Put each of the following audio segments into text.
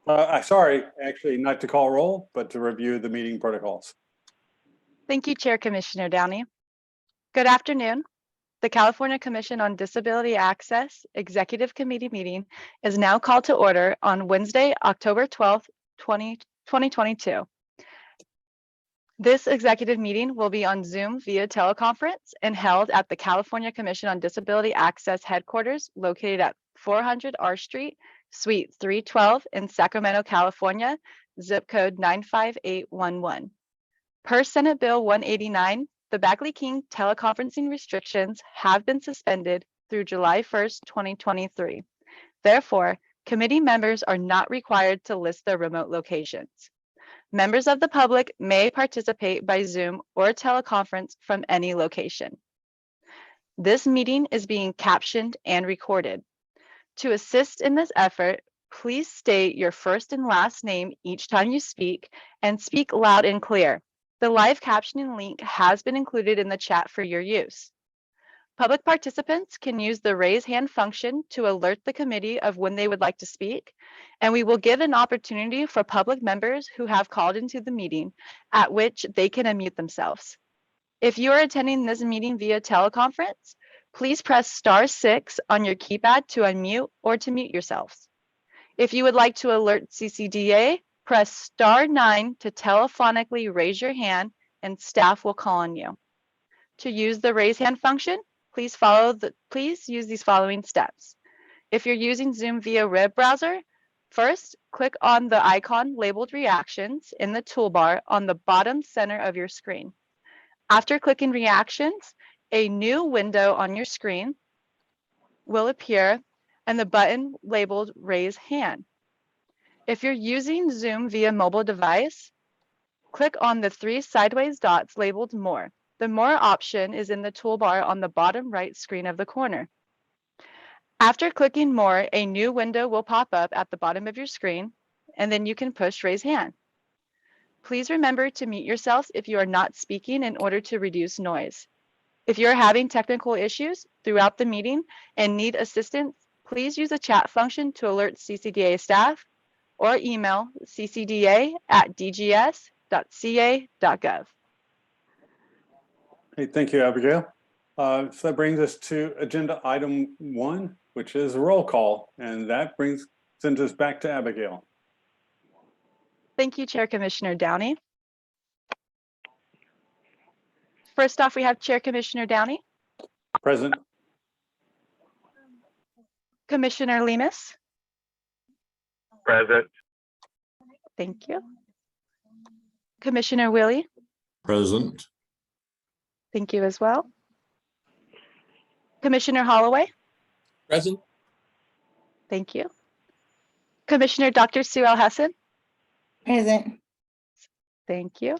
Sorry, actually not to call roll, but to review the meeting protocols. Thank you, Chair Commissioner Downey. Good afternoon. The California Commission on Disability Access Executive Committee meeting is now called to order on Wednesday, October 12th, 2022. This executive meeting will be on Zoom via teleconference and held at the California Commission on Disability Access headquarters located at 400 R Street, Suite 312 in Sacramento, California, zip code 95811. Per Senate Bill 189, the Bagley-King teleconferencing restrictions have been suspended through July 1st, 2023. Therefore, committee members are not required to list their remote locations. Members of the public may participate by Zoom or teleconference from any location. This meeting is being captioned and recorded. To assist in this effort, please state your first and last name each time you speak and speak loud and clear. The live captioning link has been included in the chat for your use. Public participants can use the raise hand function to alert the committee of when they would like to speak, and we will give an opportunity for public members who have called into the meeting at which they can unmute themselves. If you are attending this meeting via teleconference, please press *6 on your keypad to unmute or to mute yourselves. If you would like to alert CCDA, press *9 to telephonically raise your hand and staff will call on you. To use the raise hand function, please use these following steps. If you're using Zoom via web browser, first click on the icon labeled reactions in the toolbar on the bottom center of your screen. After clicking reactions, a new window on your screen will appear and the button labeled raise hand. If you're using Zoom via mobile device, click on the 3 sideways dots labeled more. The more option is in the toolbar on the bottom right screen of the corner. After clicking more, a new window will pop up at the bottom of your screen, and then you can push raise hand. Please remember to mute yourselves if you are not speaking in order to reduce noise. If you're having technical issues throughout the meeting and need assistance, please use the chat function to alert CCDA staff or email ccda@dgs.ca.gov. Hey, thank you, Abigail. So that brings us to agenda item 1, which is roll call, and that sends us back to Abigail. Thank you, Chair Commissioner Downey. First off, we have Chair Commissioner Downey. Present. Commissioner Lemus. Present. Thank you. Commissioner Willie. Present. Thank you as well. Commissioner Holloway. Present. Thank you. Commissioner Dr. Sue L. Hesson. Present. Thank you.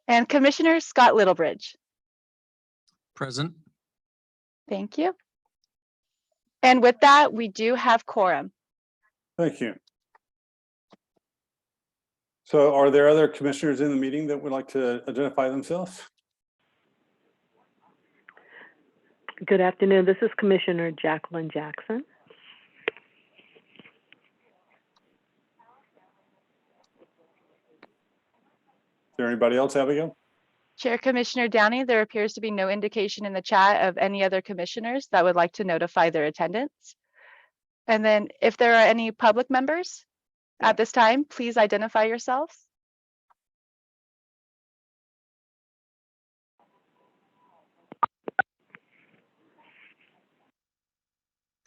And Commissioner Scott Littlebridge. Present. Thank you. And with that, we do have quorum. Thank you. So are there other commissioners in the meeting that would like to identify themselves? Good afternoon. This is Commissioner Jacqueline Jackson. Is there anybody else, Abigail? Chair Commissioner Downey, there appears to be no indication in the chat of any other commissioners that would like to notify their attendance. And then if there are any public members at this time, please identify yourselves.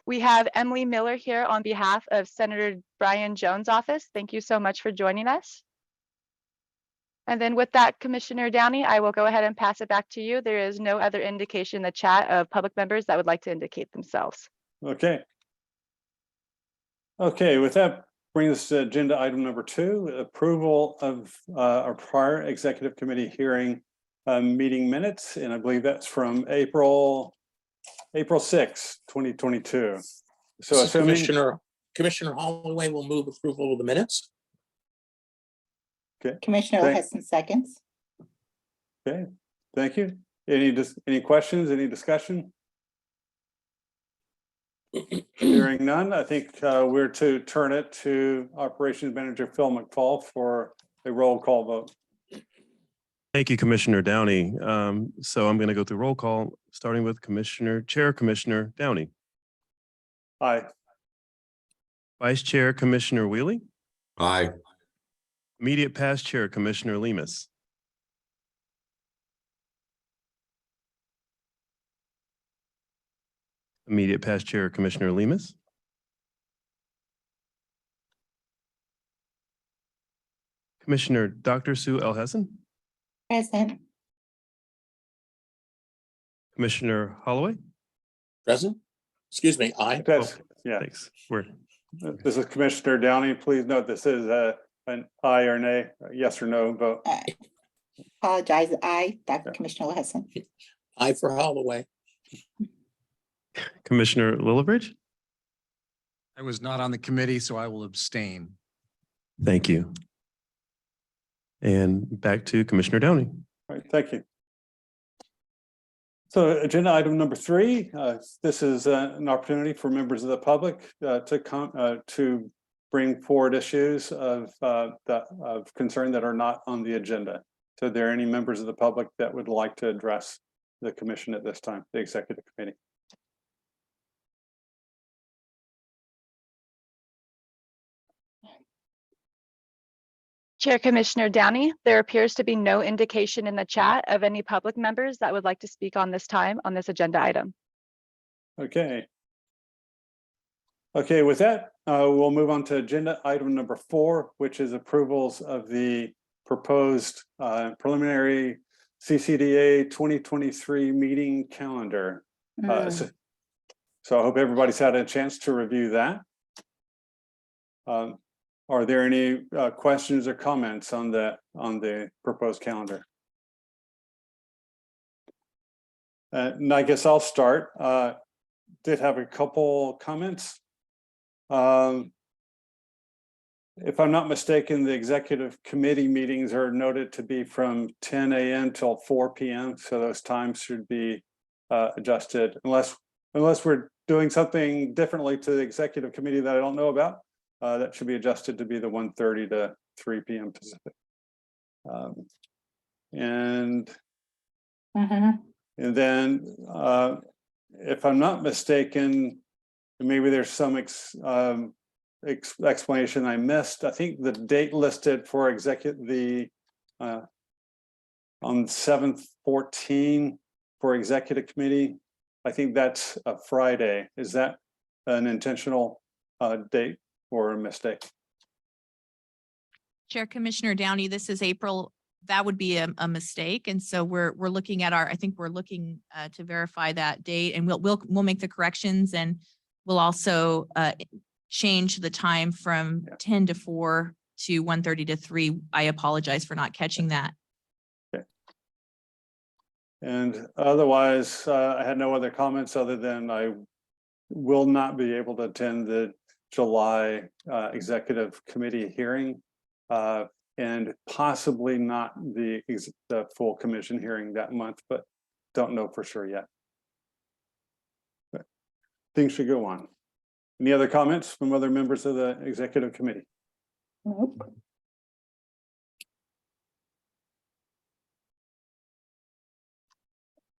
We have Emily Miller here on behalf of Senator Brian Jones' office. Thank you so much for joining us. And then with that, Commissioner Downey, I will go ahead and pass it back to you. There is no other indication in the chat of public members that would like to indicate themselves. Okay. Okay, with that brings us to agenda item number 2, approval of our prior executive committee hearing meeting minutes. And I believe that's from April 6, 2022. So assuming Commissioner Holloway will move approval of the minutes. Okay. Commissioner Hesson seconds. Okay, thank you. Any questions, any discussion? Hearing none, I think we're to turn it to Operations Manager Phil McFall for a roll call vote. Thank you, Commissioner Downey. So I'm going to go through roll call, starting with Chair Commissioner Downey, Aye. Vice Chair Commissioner Wheelie, Aye. Immediate Past Chair Commissioner Lemus, Immediate Past Chair Commissioner Lemus, Commissioner Dr. Sue L. Hessen, Present. Commissioner Holloway. Present? Excuse me, aye. That's, yeah, Thanks. We're this is Commissioner Downey. Please note this is an aye or nay, a yes or no vote. Apologize. Aye, Dr. Commissioner Hesson. Aye for Holloway. Commissioner Lillibridge. I was not on the committee, so I will abstain. Thank you. And back to Commissioner Downey. All right, thank you. So agenda item number 3, this is an opportunity for members of the public to bring forward issues of concern that are not on the agenda. So are there any members of the public that would like to address the commission at this time, the executive committee? Chair Commissioner Downey, there appears to be no indication in the chat of any public members that would like to speak on this time on this agenda item. Okay. Okay, with that, we'll move on to agenda item number 4, which is approvals of the proposed preliminary CCDA 2023 meeting calendar. So I hope everybody's had a chance to review that. Are there any questions or comments on the proposed calendar? And I guess I'll start. Did have a couple comments. If I'm not mistaken, the executive committee meetings are noted to be from 10 a.m. till 4 p.m. So those times should be adjusted unless we're doing something differently to the executive committee that I don't know about. That should be adjusted to be the 1:30 to 3 p.m. Pacific. And then if I'm not mistaken, maybe there's some explanation I missed. I think the date listed for on 7/14 for executive committee, I think that's a Friday. Is that an intentional date or a mistake? Chair Commissioner Downey, this is April. That would be a mistake. And so we're looking at I think we're looking to verify that date, and we'll make the corrections, and we'll also change the time from 10 to 4 to 1:30 to 3. I apologize for not catching that. Okay. And otherwise, I had no other comments other than I will not be able to attend the July executive committee hearing, and possibly not the full commission hearing that month, but don't know for sure yet. But things should go on. Any other comments from other members of the executive committee? Nope.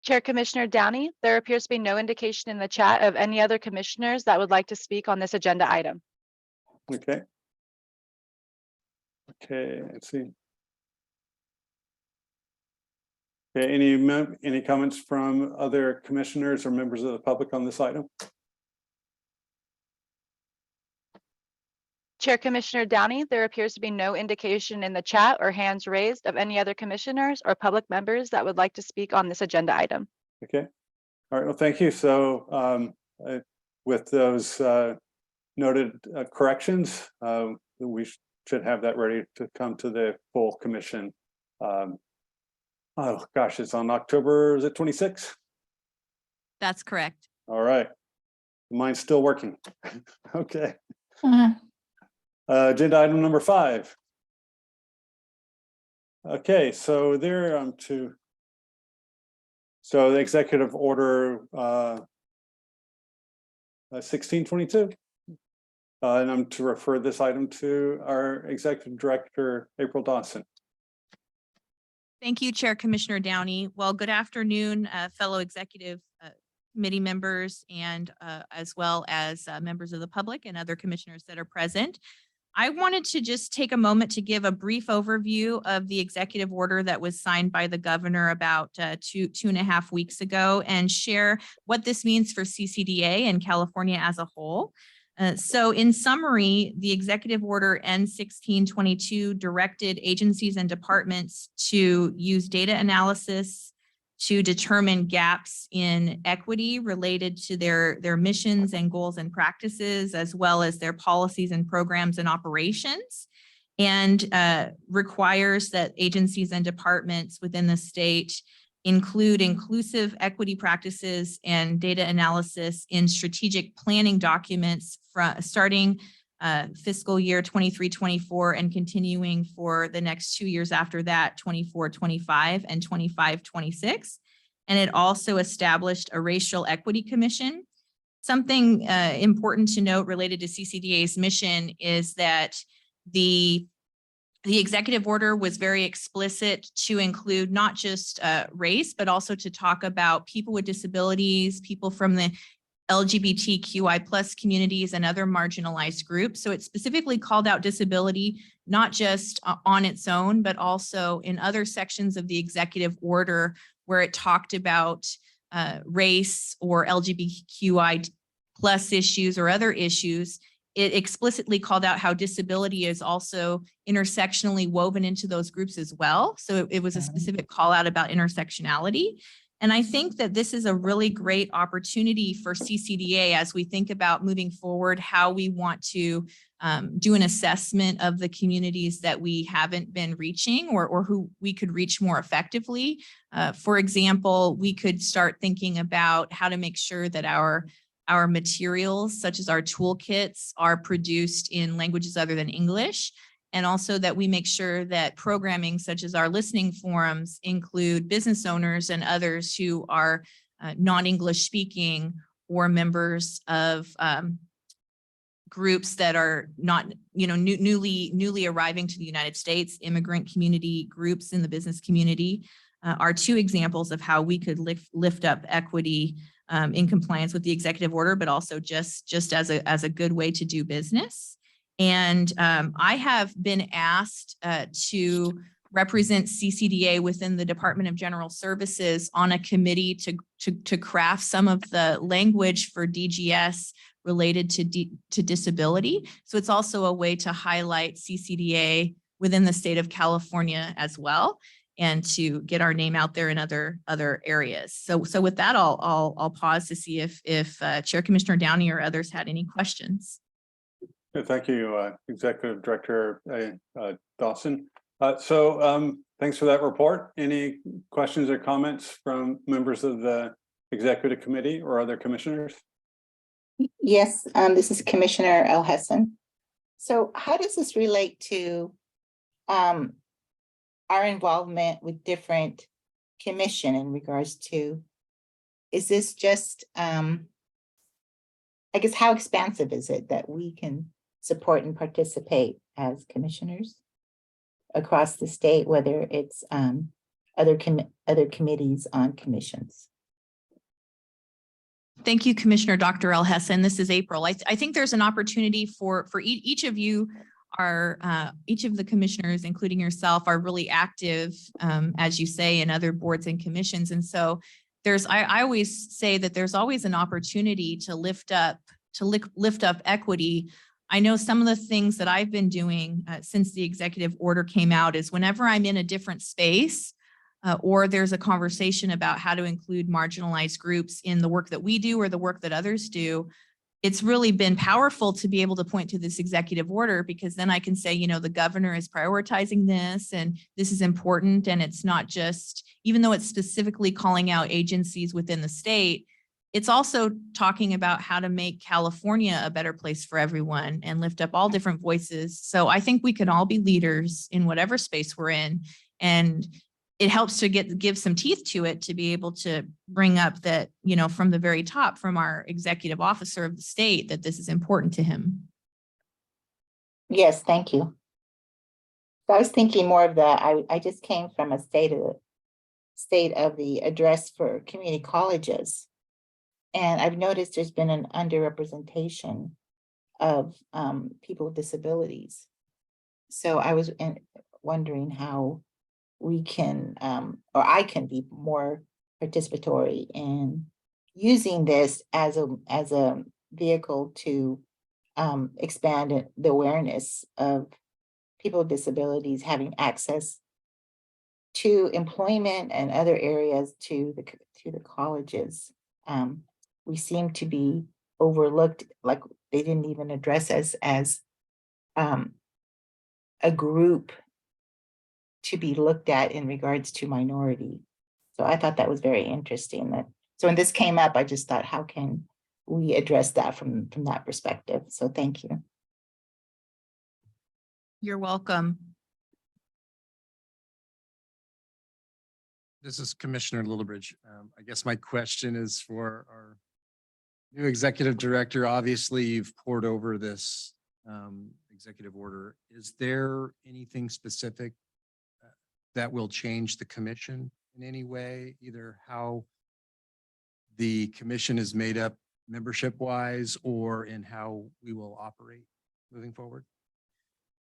Chair Commissioner Downey, there appears to be no indication in the chat of any other commissioners that would like to speak on this agenda item. Okay. Okay, let's see. Okay, any comments from other commissioners or members of the public on this item? Chair Commissioner Downey, there appears to be no indication in the chat or hands raised of any other commissioners or public members that would like to speak on this agenda item. Okay. All right, well, thank you. So with those noted corrections, we should have that ready to come to the full commission. Oh gosh, it's on October, is it 26? That's correct. All right. Mine's still working. Okay. Agenda item number 5. Okay, so there so the executive order 1622. And I'm to refer this item to our Executive Director, April Dawson. Thank you, Chair Commissioner Downey. Well, good afternoon, fellow executive committee members and as well as members of the public and other commissioners that are present. I wanted to just take a moment to give a brief overview of the executive order that was signed by the governor about two and a half weeks ago and share what this means for CCDA and California as a whole. So in summary, the executive order N1622 directed agencies and departments to use data analysis to determine gaps in equity related to their missions and goals and practices, as well as their policies and programs and operations, and requires that agencies and departments within the state include inclusive equity practices and data analysis in strategic planning documents starting fiscal year 23-24 and continuing for the next 2 years after that, 24-25 and 25-26. And it also established a racial equity commission. Something important to note related to CCDA's mission is that the executive order was very explicit to include not just race, but also to talk about people with disabilities, people from the LGBTQI plus communities and other marginalized groups. So it specifically called out disability, not just on its own, but also in other sections of the executive order where it talked about race or LGBTQI plus issues or other issues. It explicitly called out how disability is also intersectionally woven into those groups as well. So it was a specific call out about intersectionality. And I think that this is a really great opportunity for CCDA as we think about moving forward, how we want to do an assessment of the communities that we haven't been reaching or who we could reach more effectively. For example, we could start thinking about how to make sure that our materials, such as our toolkits, are produced in languages other than English. And also that we make sure that programming such as our listening forums include business owners and others who are non-English speaking or members of groups that are not, newly arriving to the United States. Immigrant community groups in the business community are two examples of how we could lift up equity in compliance with the executive order, but also just as a good way to do business. And I have been asked to represent CCDA within the Department of General Services on a committee to craft some of the language for DGS related to disability. So it's also a way to highlight CCDA within the state of California as well, and to get our name out there in other areas. So with that, I'll pause to see if Chair Commissioner Downey or others had any questions. Thank you, Executive Director Dawson. So thanks for that report. Any questions or comments from members of the Executive Committee or other commissioners? Yes, this is Commissioner Elhessan. So how does this relate to our involvement with different commission in regards to, is this just, I guess, how expansive is it that we can support and participate as commissioners across the state, whether it's other committees on commissions? Thank you, Commissioner Dr. Elhessan. This is April. I think there's an opportunity for each of you each of the commissioners, including yourself, are really active, as you say, in other boards and commissions. And so I always say that there's always an opportunity to lift up equity. I know some of the things that I've been doing since the executive order came out is whenever I'm in a different space or there's a conversation about how to include marginalized groups in the work that we do or the work that others do, it's really been powerful to be able to point to this executive order, because then I can say, the governor is prioritizing this and this is important. And it's not just, even though it's specifically calling out agencies within the state, it's also talking about how to make California a better place for everyone and lift up all different voices. So I think we can all be leaders in whatever space we're in. And it helps to give some teeth to it to be able to bring up that, you know, from the very top, from our executive officer of the state, that this is important to him. Yes, thank you. So I was thinking more of I just came from a state of the address for community colleges. And I've noticed there's been an underrepresentation of people with disabilities. So I was wondering how we can, or I can be more participatory in using this as a vehicle to expand the awareness of people with disabilities having access to employment and other areas to the colleges. We seem to be overlooked, like they didn't even address us as a group to be looked at in regards to minority. So I thought that was very interesting. So when this came up, I just thought, how can we address that from that perspective? So thank you. You're welcome. This is Commissioner Littlebridge. I guess my question is for our new executive director. Obviously, you've poured over this executive order. Is there anything specific that will change the commission in any way, either how the commission is made up membership wise or in how we will operate moving forward?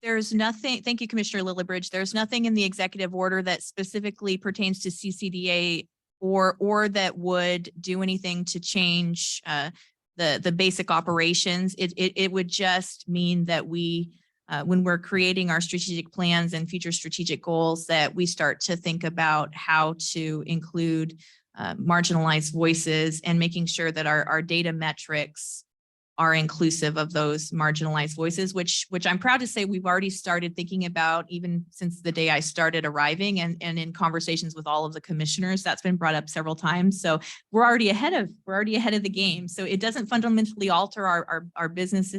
There's nothing, thank you, Commissioner Lillibridge. There's nothing in the executive order that specifically pertains to CCDA or that would do anything to change the basic operations. It would just mean that we, when we're creating our strategic plans and future strategic goals, that we start to think about how to include marginalized voices and making sure that our data metrics are inclusive of those marginalized voices, which I'm proud to say we've already started thinking about even since the day I started arriving, and in conversations with all of the commissioners, that's been brought up several times. So we're already ahead of the game. So it doesn't fundamentally alter our business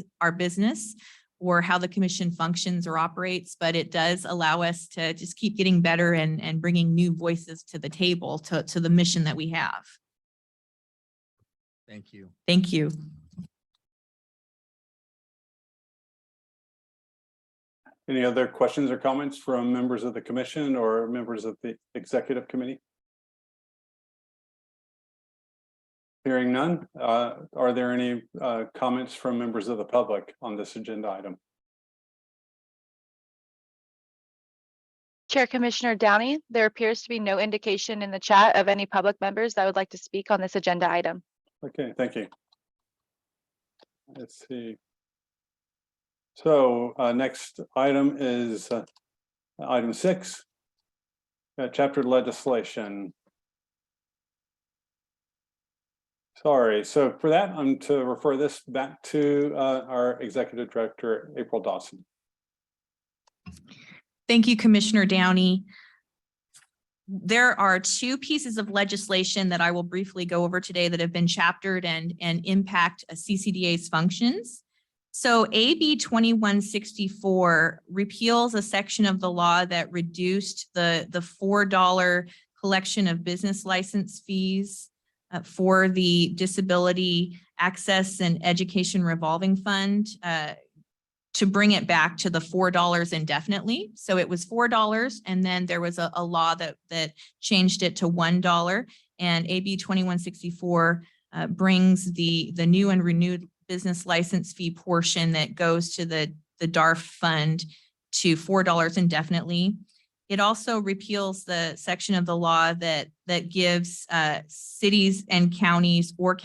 or how the commission functions or operates, but it does allow us to just keep getting better and bringing new voices to the table to the mission that we have. Thank you. Thank you. Any other questions or comments from members of the commission or members of the executive committee? Hearing none, are there any comments from members of the public on this agenda item? Chair Commissioner Downey, there appears to be no indication in the chat of any public members that would like to speak on this agenda item. Okay, thank you. Let's see. So next item is item 6, chapter legislation. Sorry, so for that, I'm to refer this back to our executive director, April Dawson. Thank you, Commissioner Downey. There are 2 pieces of legislation that I will briefly go over today that have been chaptered and impact CCDA's functions. So AB 2164 repeals a section of the law that reduced the $4 collection of business license fees for the Disability Access and Education Revolving Fund to bring it back to the $4 indefinitely. So it was $4, and then there was a law that changed it to $1. And AB 2164 brings the new and renewed business license fee portion that goes to the DARF fund to $4 indefinitely. It also repeals the section of the law that gives cities and counties or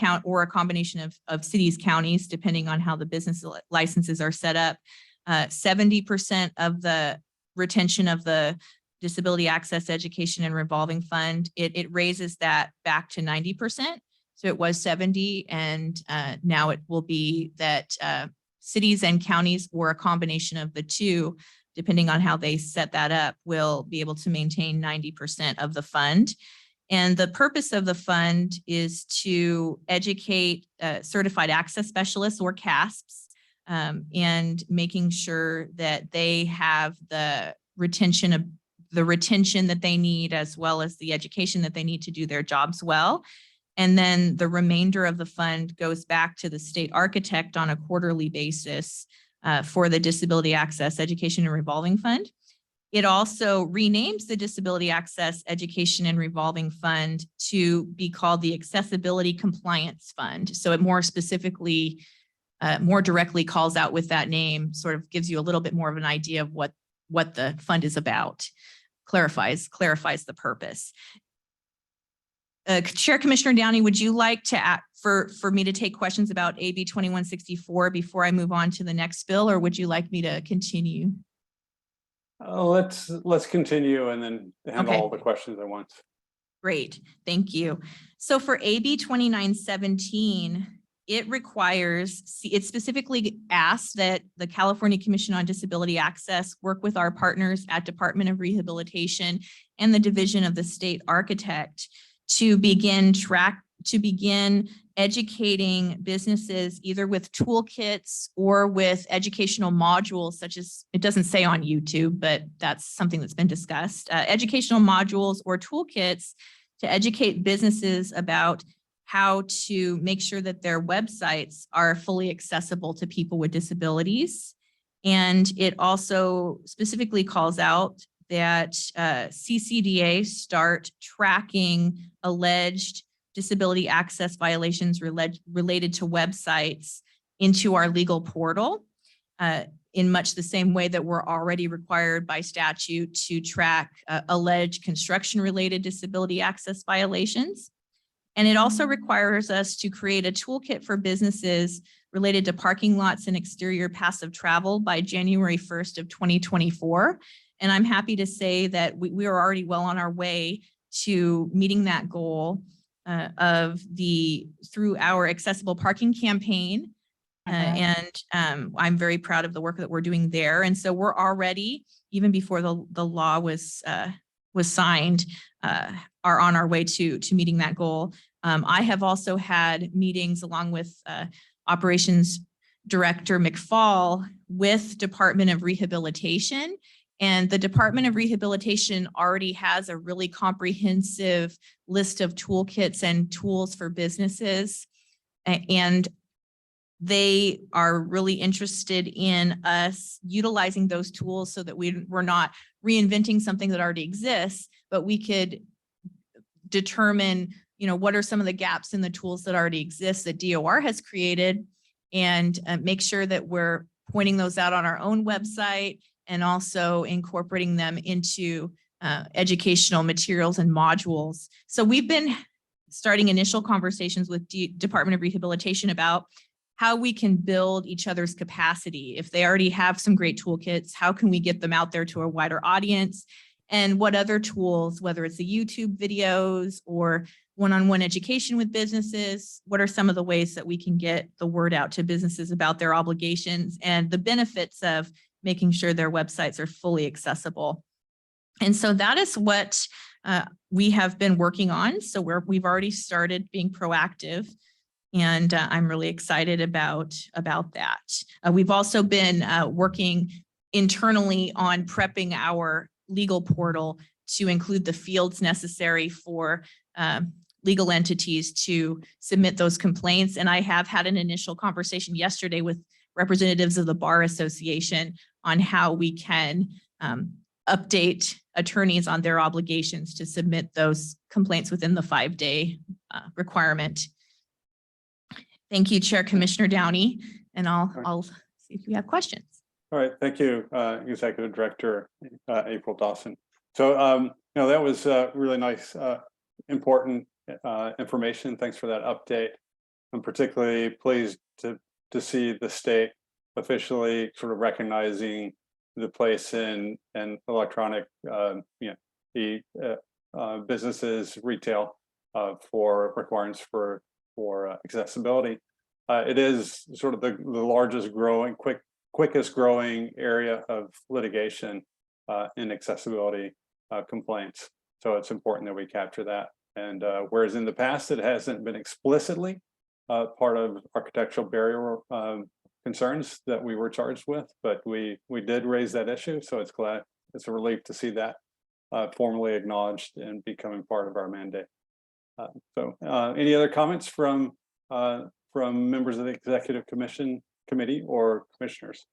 a combination of cities, counties, depending on how the business licenses are set up, 70% of the retention of the Disability Access, Education, and Revolving Fund. It raises that back to 90%. So it was 70, and now it will be that cities and counties, or a combination of the two, depending on how they set that up, will be able to maintain 90% of the fund. And the purpose of the fund is to educate certified access specialists, or CASPs, and making sure that they have the retention the retention that they need, as well as the education that they need to do their jobs well. And then the remainder of the fund goes back to the state architect on a quarterly basis for the Disability Access Education and Revolving Fund. It also renames the Disability Access Education and Revolving Fund to be called the Accessibility Compliance Fund. So it more specifically, more directly calls out with that name, sort of gives you a little bit more of an idea of what the fund is about, clarifies the purpose. Chair Commissioner Downey, would you like to for me to take questions about AB 2164 before I move on to the next bill, or would you like me to continue? Let's continue and then handle Okay. all the questions at once. Great, thank you. So for AB 2917, it specifically asks that the California Commission on Disability Access work with our partners at Department of Rehabilitation and the Division of the State Architect to begin educating businesses either with toolkits or with educational modules, such as, it doesn't say on YouTube, but that's something that's been discussed, educational modules or toolkits to educate businesses about how to make sure that their websites are fully accessible to people with disabilities. And it also specifically calls out that CCDA start tracking alleged disability access violations related to websites into our legal portal in much the same way that we're already required by statute to track alleged construction-related disability access violations. And it also requires us to create a toolkit for businesses related to parking lots and exterior passive travel by January 1st of 2024. And I'm happy to say that we are already well on our way to meeting that goal through our accessible parking campaign. I'm very proud of the work that we're doing there. And so we're already, even before the law was signed, are on our way to meeting that goal. I have also had meetings along with Operations Director McFall with Department of Rehabilitation. And the Department of Rehabilitation already has a really comprehensive list of toolkits and tools for businesses. And they are really interested in us utilizing those tools so that we're not reinventing something that already exists, but we could determine, what are some of the gaps in the tools that already exist that DOR has created, and make sure that we're pointing those out on our own website and also incorporating them into educational materials and modules. So we've been starting initial conversations with Department of Rehabilitation about how we can build each other's capacity. If they already have some great toolkits, how can we get them out there to a wider audience? And what other tools, whether it's the YouTube videos or one-on-one education with businesses, what are some of the ways that we can get the word out to businesses about their obligations and the benefits of making sure their websites are fully accessible? And so that is what we have been working on. So we've already started being proactive, and I'm really excited about that. We've also been working internally on prepping our legal portal to include the fields necessary for legal entities to submit those complaints. And I have had an initial conversation yesterday with representatives of the Bar Association on how we can update attorneys on their obligations to submit those complaints within the 5-day requirement. Thank you, Chair Commissioner Downey, and I'll see if we have questions. All right, thank you, Executive Director April Dawson. So, that was really nice, important information. Thanks for that update. I'm particularly pleased to see the state officially sort of recognizing the place in electronic, businesses, retail for requirements for accessibility. It is sort of the largest growing, quickest growing area of litigation in accessibility complaints. So it's important that we capture that. And whereas in the past it hasn't been explicitly part of architectural barrier concerns that we were charged with, but we did raise that issue. So it's a relief to see that formally acknowledged and becoming part of our mandate. Any other comments from members of the Executive Committee or commissioners?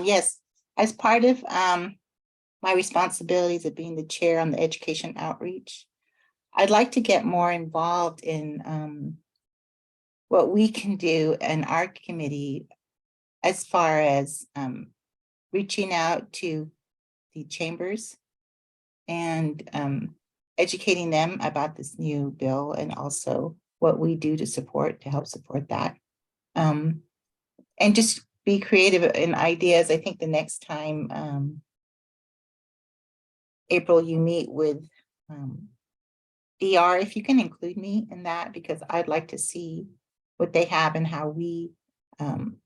Yes, as part of my responsibilities of being the chair on the education outreach, I'd like to get more involved in what we can do in our committee as far as reaching out to the chambers and educating them about this new bill and also what we do to help support that. And just be creative in ideas. I think the next time, April, you meet with DR, if you can include me in that, because I'd like to see what they have and how we on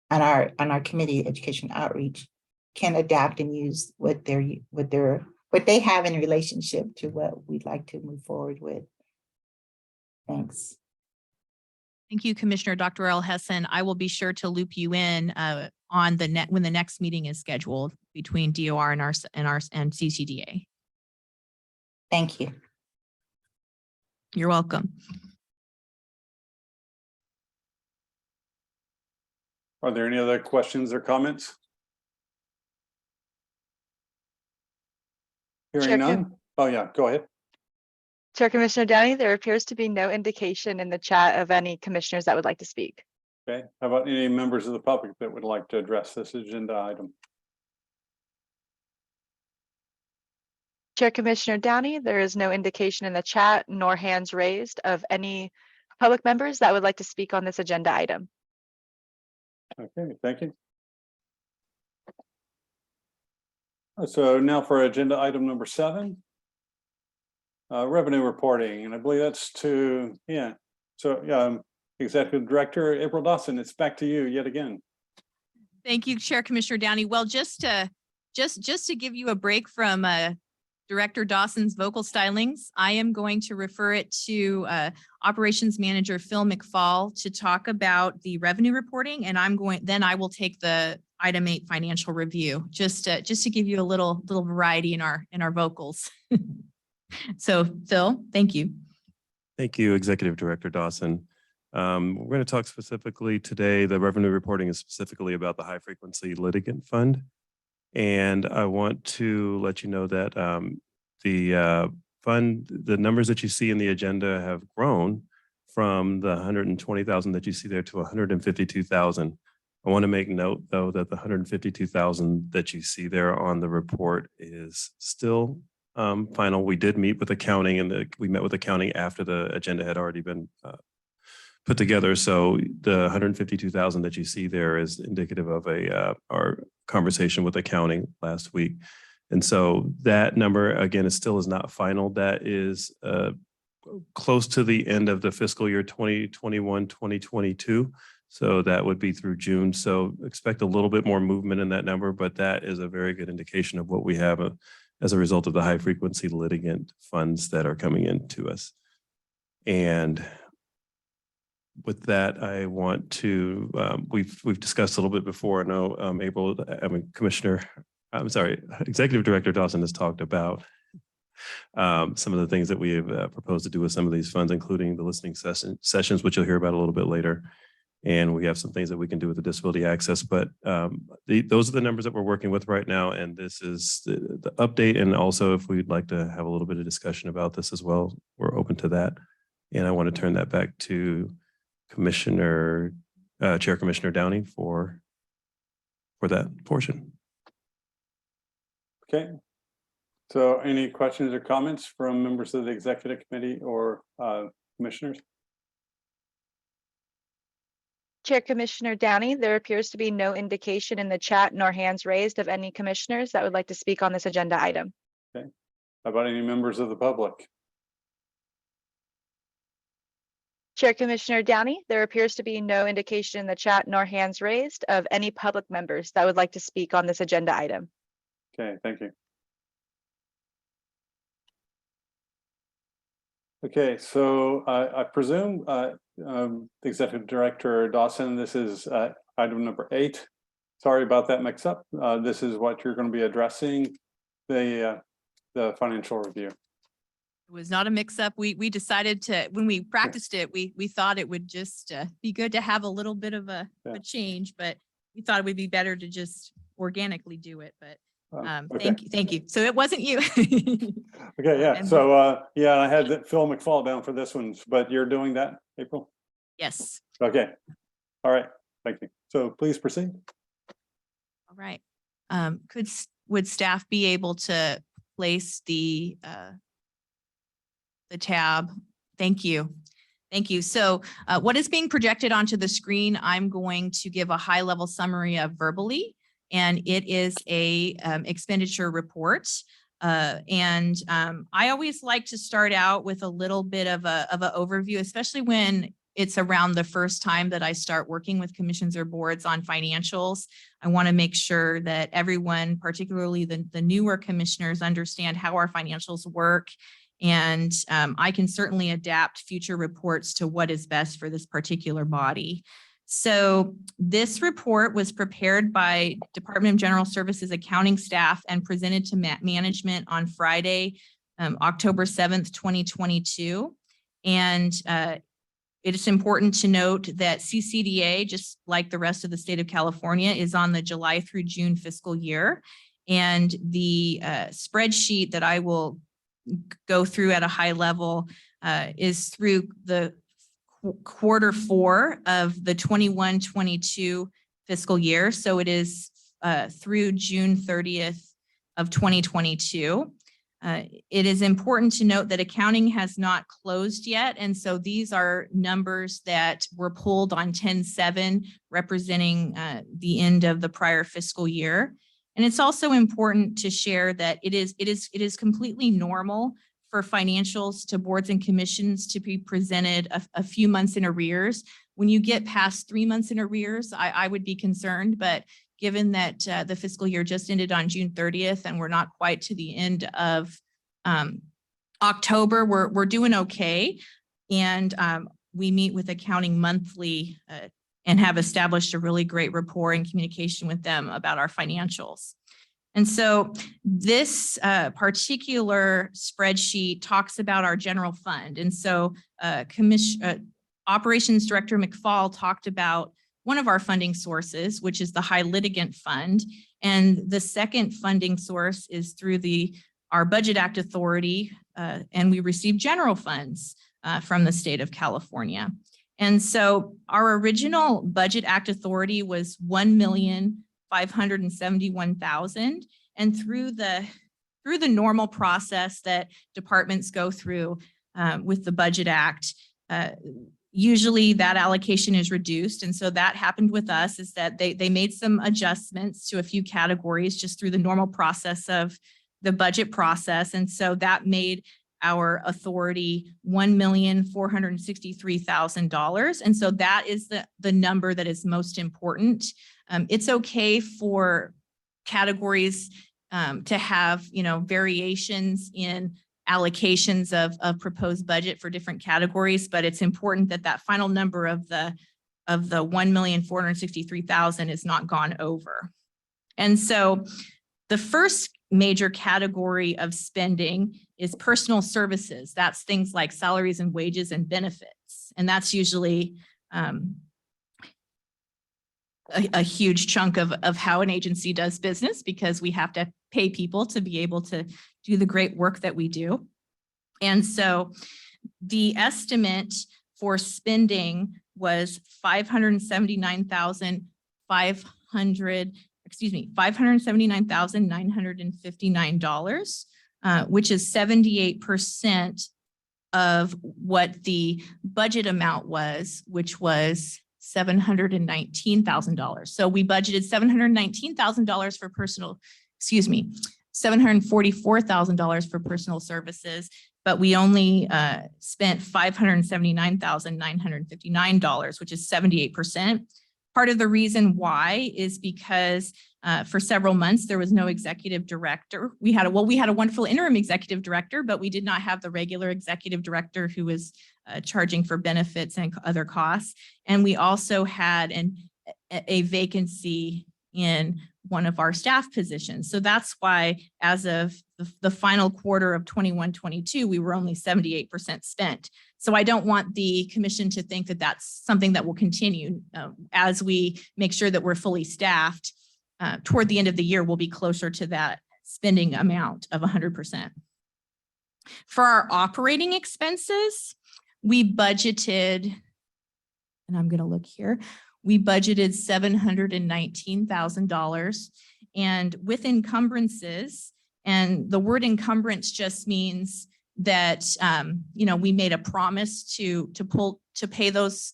our committee education outreach can adapt and use what they have in relationship to what we'd like to move forward with. Thanks. Thank you, Commissioner Dr. Earl Hessen. I will be sure to loop you in on when the next meeting is scheduled between DOR and CCDA. Thank you. You're welcome. Are there any other questions or comments? Chair Hearing none? Oh, yeah, go ahead. Chair Commissioner Downey, there appears to be no indication in the chat of any commissioners that would like to speak. Okay, how about any members of the public that would like to address this agenda item? Chair Commissioner Downey, there is no indication in the chat nor hands raised of any public members that would like to speak on this agenda item. Okay, thank you. So now for agenda item number 7. Revenue reporting, and I believe that's to, yeah. So Executive Director April Dawson, it's back to you yet again. Thank you, Chair Commissioner Downey. Well, just to give you a break from Director Dawson's vocal stylings, I am going to refer it to Operations Manager Phil McFall to talk about the revenue reporting, and then I will take the item 8 financial review, just to give you a little variety in our vocals. So Phil, thank you. Thank you, Executive Director Dawson. We're going to talk specifically today, the revenue reporting is specifically about the high frequency litigant fund. And I want to let you know that the numbers that you see in the agenda have grown from the 120,000 that you see there to 152,000. I want to make note, though, that the 152,000 that you see there on the report is still final. We did meet with accounting, and we met with accounting after the agenda had already been put together. So the 152,000 that you see there is indicative of our conversation with accounting last week. And so that number, again, is not final. That is close to the end of the fiscal year 2021, 2022. So that would be through June. So expect a little bit more movement in that number, but that is a very good indication of what we have as a result of the high frequency litigant funds that are coming into us. And with that, I want to, we've discussed a little bit before. I know Executive Director Dawson has talked about some of the things that we have proposed to do with some of these funds, including the listening sessions, which you'll hear about a little bit later. And we have some things that we can do with the disability access, but those are the numbers that we're working with right now. And this is the update. And also, if we'd like to have a little bit of discussion about this as well, we're open to that. And I want to turn that back to Chair Commissioner Downey for that portion. Okay. So any questions or comments from members of the Executive Committee or commissioners? Chair Commissioner Downey, there appears to be no indication in the chat nor hands raised of any commissioners that would like to speak on this agenda item. Okay. How about any members of the public? Chair Commissioner Downey, there appears to be no indication in the chat nor hands raised of any public members that would like to speak on this agenda item. Okay, thank you. Okay, so I presume Executive Director Dawson, this is item number 8. Sorry about that mix up. This is what you're going to be addressing the financial review. It was not a mix-up. We decided to, when we practiced it, we thought it would just be good to have a little bit of a Yeah. change, but we thought it would be better to just organically do it. But Okay. thank you. So it wasn't you. Okay, yeah. and- So, yeah, I had Phil McFall down for this one, but you're doing that, April? Yes. Okay. All right. Thank you. So please proceed. All right. Would staff be able to place the tab? Thank you. Thank you. So what is being projected onto the screen, I'm going to give a high level summary of verbally, and it is a expenditure report. I always like to start out with a little bit of an overview, especially when it's around the first time that I start working with commissions or boards on financials. I want to make sure that everyone, particularly the newer commissioners, understand how our financials work. And I can certainly adapt future reports to what is best for this particular body. So this report was prepared by Department of General Services accounting staff and presented to management on Friday, October 7th, 2022. And it is important to note that CCDA, just like the rest of the state of California, is on the July through June fiscal year. And the spreadsheet that I will go through at a high level is through the quarter 4 of the 21-22 fiscal year. So it is through June 30th of 2022. It is important to note that accounting has not closed yet. And so these are numbers that were pulled on 10/7, representing the end of the prior fiscal year. And it's also important to share that it is completely normal for financials to boards and commissions to be presented a few months in arrears. When you get past 3 months in arrears, I would be concerned, but given that the fiscal year just ended on June 30th and we're not quite to the end of October, we're doing okay. And we meet with accounting monthly and have established a really great rapport and communication with them about our financials. And so this particular spreadsheet talks about our general fund. And so Operations Director McFall talked about one of our funding sources, which is the High Litigant Fund. And the second funding source is through our Budget Act Authority, and we receive general funds from the state of California. And so our original Budget Act Authority was $1,571,000. And through the normal process that departments go through with the Budget Act, usually that allocation is reduced. And so that happened with us, is that they made some adjustments to a few categories just through the normal process of the budget process. And so that made our authority $1,463,000. And so that is the number that is most important. It's okay for categories to have, variations in allocations of proposed budget for different categories, but it's important that that final number of the $1,463,000 is not gone over. And so the first major category of spending is personal services. That's things like salaries and wages and benefits. And that's usually a huge chunk of how an agency does business, because we have to pay people to be able to do the great work that we do. And so the estimate for spending was $579,959, which is 78% of what the budget amount was, which was $719,000. So we budgeted $719,000 for $744,000 for personal services, but we only spent $579,959, which is 78%. Part of the reason why is because for several months there was no executive director. We had a wonderful interim executive director, but we did not have the regular executive director who was charging for benefits and other costs. And we also had a vacancy in one of our staff positions. So that's why as of the final quarter of 21-22, we were only 78% spent. So I don't want the commission to think that that's something that will continue as we make sure that we're fully staffed. Toward the end of the year, we'll be closer to that spending amount of 100%. For our operating expenses, we budgeted, and I'm going to look here, we budgeted $719,000. And with encumbrances, and the word encumbrance just means that, we made a promise to pay those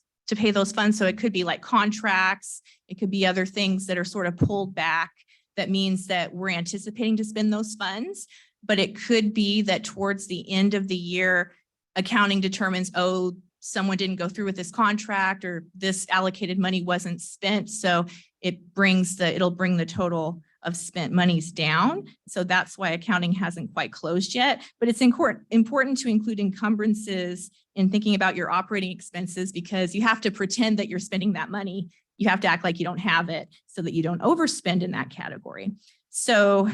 funds. So it could be like contracts, it could be other things that are sort of pulled back. That means that we're anticipating to spend those funds, but it could be that towards the end of the year, accounting determines, oh, someone didn't go through with this contract or this allocated money wasn't spent. So it'll bring the total of spent monies down. So that's why accounting hasn't quite closed yet, but it's important to include encumbrances in thinking about your operating expenses, because you have to pretend that you're spending that money. You have to act like you don't have it so that you don't overspend in that category. So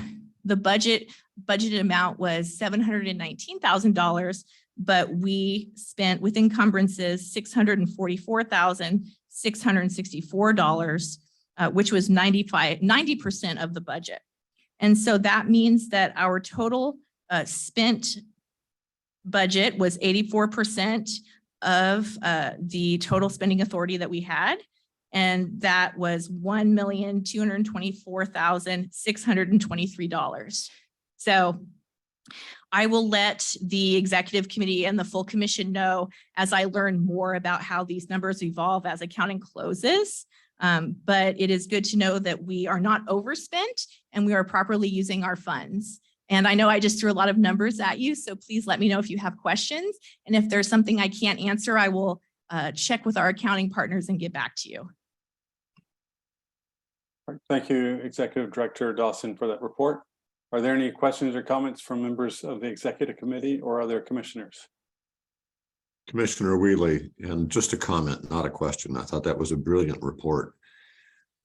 the budgeted amount was $719,000, but we spent with encumbrances $644,664, which was 90% of the budget. And so that means that our total spent budget was 84% of the total spending authority that we had. And that was $1,224,623. So I will let the executive committee and the full commission know as I learn more about how these numbers evolve as accounting closes. But it is good to know that we are not overspent and we are properly using our funds. And I know I just threw a lot of numbers at you, so please let me know if you have questions. And if there's something I can't answer, I will check with our accounting partners and get back to you. Thank you, Executive Director Dawson, for that report. Are there any questions or comments from members of the executive committee or other commissioners? Commissioner Wheatley, and just a comment, not a question. I thought that was a brilliant report.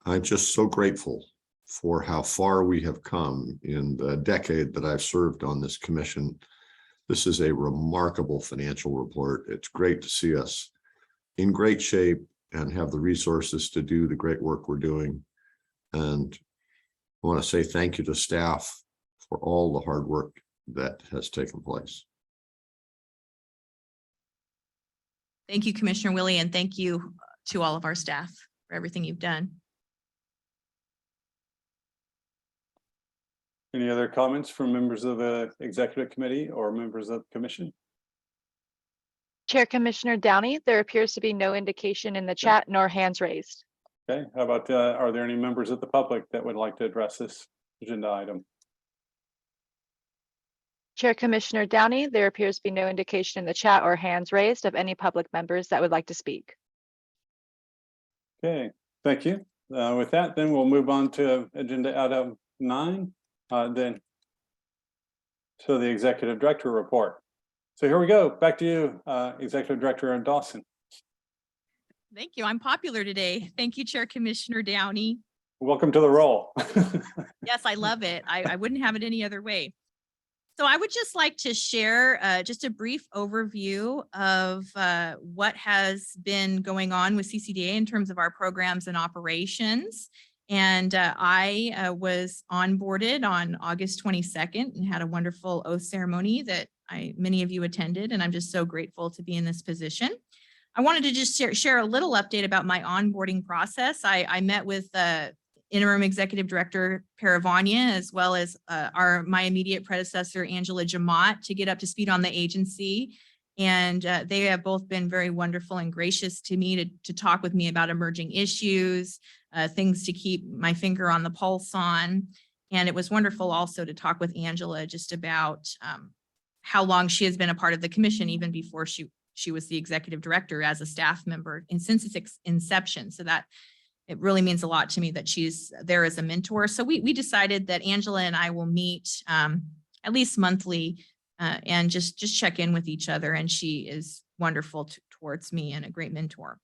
I'm just so grateful for how far we have come in the decade that I've served on this commission. This is a remarkable financial report. It's great to see us in great shape and have the resources to do the great work we're doing. And I want to say thank you to staff for all the hard work that has taken place. Thank you, Commissioner Willie, and thank you to all of our staff for everything you've done. Any other comments from members of the executive committee or members of the commission? Chair Commissioner Downey, there appears to be no indication in the chat nor hands raised. Okay, how about, are there any members of the public that would like to address this agenda item? Chair Commissioner Downey, there appears to be no indication in the chat or hands raised of any public members that would like to speak. Okay, thank you. With that, then we'll move on to agenda item 9, then to the executive director report. So here we go. Back to you, Executive Director Dawson. Thank you. I'm popular today. Thank you, Chair Commissioner Downey. Welcome to the role. Yes, I love it. I wouldn't have it any other way. So I would just like to share just a brief overview of what has been going on with CCDA in terms of our programs and operations. And I was onboarded on August 22nd and had a wonderful oath ceremony that many of you attended, and I'm just so grateful to be in this position. I wanted to just share a little update about my onboarding process. I met with Interim Executive Director Paravanya, as well as my immediate predecessor, Angela Jamot, to get up to speed on the agency. And they have both been very wonderful and gracious to me to talk with me about emerging issues, things to keep my finger on the pulse on. And it was wonderful also to talk with Angela just about how long she has been a part of the commission, even before she was the executive director as a staff member and since its inception. So that it really means a lot to me that she's there as a mentor. So we decided that Angela and I will meet at least monthly and just check in with each other. And she is wonderful towards me and a great mentor.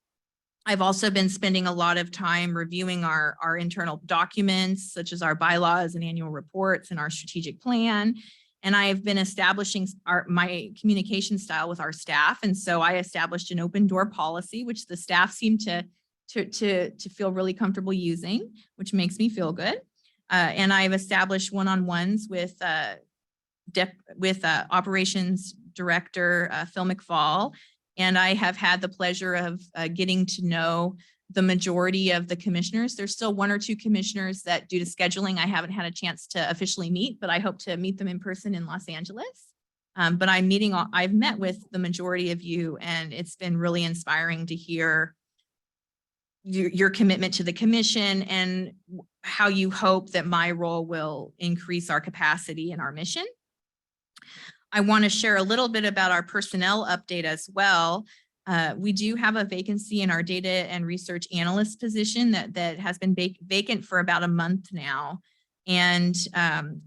I've also been spending a lot of time reviewing our internal documents, such as our bylaws and annual reports and our strategic plan. And I have been establishing my communication style with our staff. And so I established an open door policy, which the staff seem to feel really comfortable using, which makes me feel good. And I've established one-on-ones with operations director, Phil McFall. And I have had the pleasure of getting to know the majority of the commissioners. There's still one or two commissioners that, due to scheduling, I haven't had a chance to officially meet, but I hope to meet them in person in Los Angeles. But I've met with the majority of you, and it's been really inspiring to hear your commitment to the commission and how you hope that my role will increase our capacity and our mission. I want to share a little bit about our personnel update as well. We do have a vacancy in our data and research analyst position that has been vacant for about a month now. And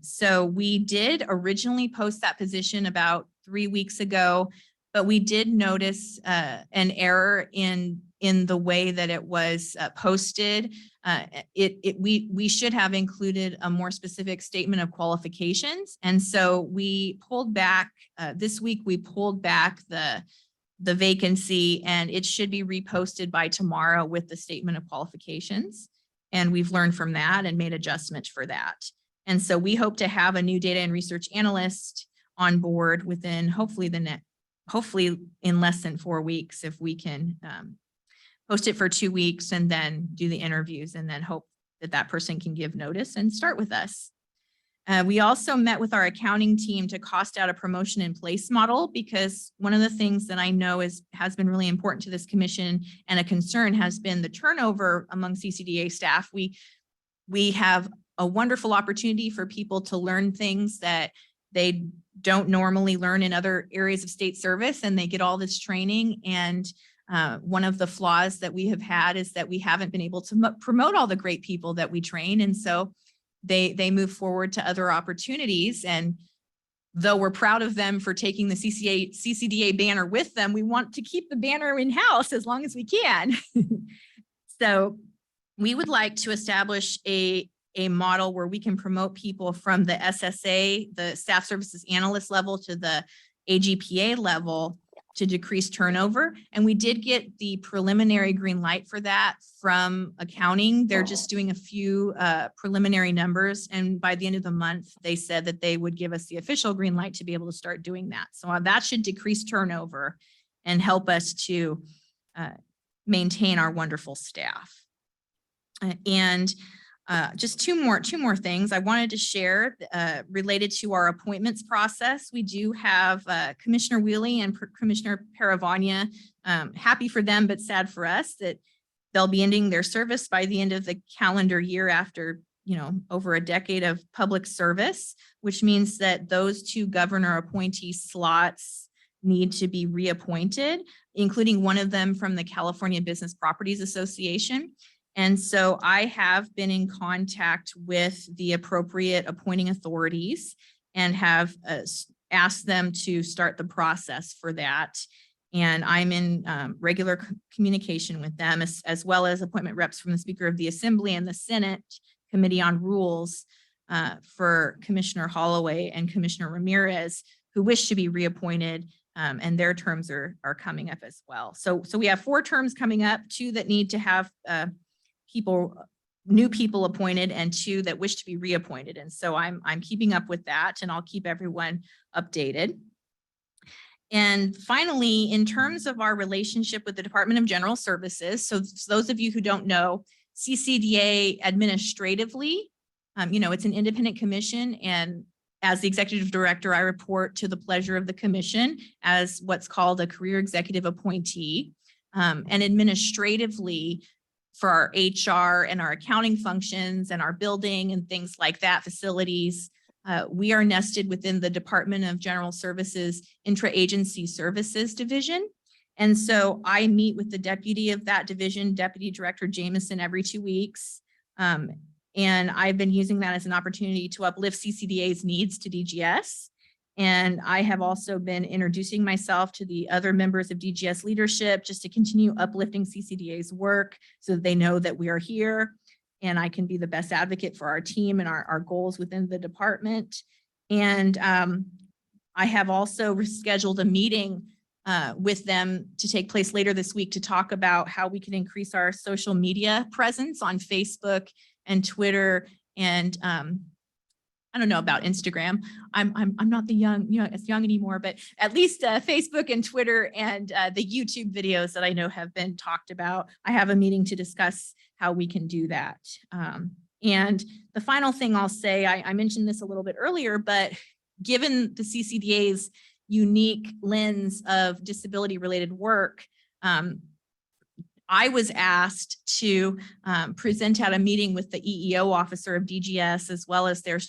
so we did originally post that position about 3 weeks ago, but we did notice an error in the way that it was posted. We should have included a more specific statement of qualifications. And so we pulled back, this week we pulled back the vacancy, and it should be reposted by tomorrow with the statement of qualifications. And we've learned from that and made adjustments for that. And so we hope to have a new data and research analyst on board within hopefully in less than 4 weeks, if we can post it for 2 weeks and then do the interviews, and then hope that that person can give notice and start with us. We also met with our accounting team to cost out a promotion in place model, because one of the things that I know has been really important to this commission and a concern has been the turnover among CCDA staff. We have a wonderful opportunity for people to learn things that they don't normally learn in other areas of state service, and they get all this training. And one of the flaws that we have had is that we haven't been able to promote all the great people that we train. And so they move forward to other opportunities. And though we're proud of them for taking the CCDA banner with them, we want to keep the banner in-house as long as we can. So we would like to establish a model where we can promote people from the SSA, the staff services analyst level, to the AGPA level to decrease turnover. And we did get the preliminary green light for that from accounting. They're just doing a few preliminary numbers. And by the end of the month, they said that they would give us the official green light to be able to start doing that. So that should decrease turnover and help us to maintain our wonderful staff. And just two more things I wanted to share related to our appointments process. We do have Commissioner Wheely and Commissioner Paravania. Happy for them, but sad for us that they'll be ending their service by the end of the calendar year after, over a decade of public service, which means that those two governor appointee slots need to be reappointed, including one of them from the California Business Properties Association. And so I have been in contact with the appropriate appointing authorities and have asked them to start the process for that. And I'm in regular communication with them, as well as appointment reps from the Speaker of the Assembly and the Senate Committee on Rules for Commissioner Holloway and Commissioner Ramirez, who wish to be reappointed, and their terms are coming up as well. So we have 4 terms coming up, 2 that need to have new people appointed, and 2 that wish to be reappointed. And so I'm keeping up with that, and I'll keep everyone updated. And finally, in terms of our relationship with the Department of General Services, so those of you who don't know, CCDA administratively, it's an independent commission, and as the executive director, I report to the pleasure of the commission as what's called a career executive appointee. And administratively, for our HR and our accounting functions and our building and things like that, facilities, we are nested within the Department of General Services Intra-Agency Services Division. And so I meet with the deputy of that division, Deputy Director Jameson, every 2 weeks. And I've been using that as an opportunity to uplift CCDA's needs to DGS. And I have also been introducing myself to the other members of DGS leadership just to continue uplifting CCDA's work so that they know that we are here and I can be the best advocate for our team and our goals within the department. And I have also rescheduled a meeting with them to take place later this week to talk about how we can increase our social media presence on Facebook and Twitter and I don't know about Instagram. I'm not as young anymore, but at least Facebook and Twitter and the YouTube videos that I know have been talked about. I have a meeting to discuss how we can do that. And the final thing I'll say, I mentioned this a little bit earlier, but given the CCDA's unique lens of disability related work, I was asked to present at a meeting with the EEO officer of DGS, as well as their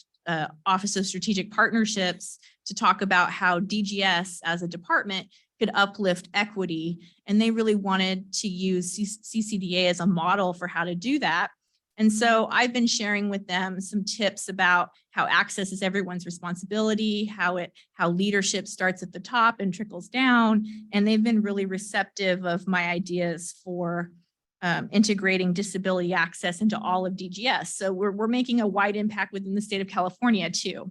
Office of Strategic Partnerships, to talk about how DGS as a department could uplift equity. And they really wanted to use CCDA as a model for how to do that. And so I've been sharing with them some tips about how access is everyone's responsibility, how leadership starts at the top and trickles down. And they've been really receptive of my ideas for integrating disability access into all of DGS. So we're making a wide impact within the state of California too.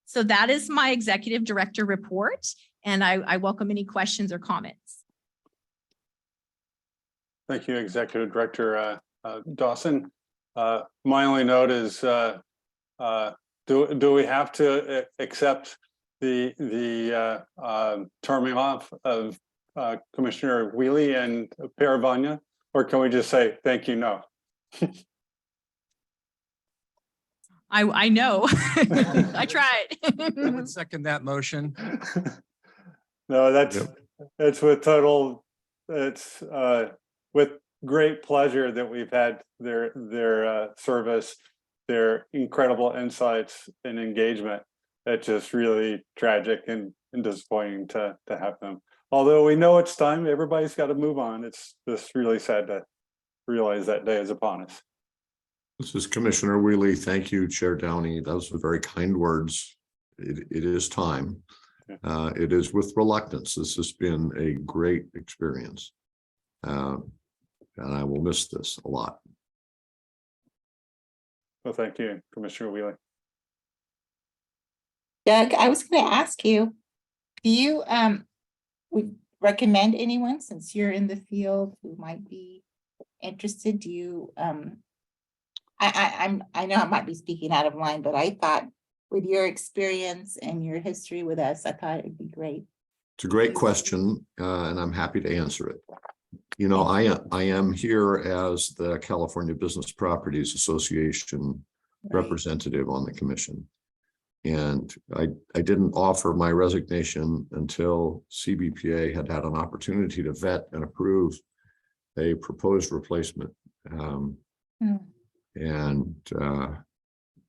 So that is my executive director report, and I welcome any questions or comments. Thank you, Executive Director Dawson. My only note is, do we have to accept the terming off of Commissioner Wheelie and Paravanya? Or can we just say, thank you, no? I know, I tried. I would second that motion. No, that's with total, it's with great pleasure that we've had their service, their incredible insights and engagement. It's just really tragic and disappointing to have them. Although we know it's time, everybody's got to move on. It's just really sad to realize that day is upon us. This is Commissioner Wheelie. Thank you, Chair Downey. Those were very kind words. It is time. It is with reluctance. This has been a great experience. And I will miss this a lot. Well, thank you, Commissioner Wheelie. Doug, I was going to ask you, do you would recommend anyone, since you're in the field, who might be interested? Do you I know I might be speaking out of line, but I thought with your experience and your history with us, I thought it'd be great. It's a great question, and I'm happy to answer it. You know, I am here as the California Business Properties Association representative on the commission. And I didn't offer my resignation until CBPA had an opportunity to vet and approve a proposed replacement. And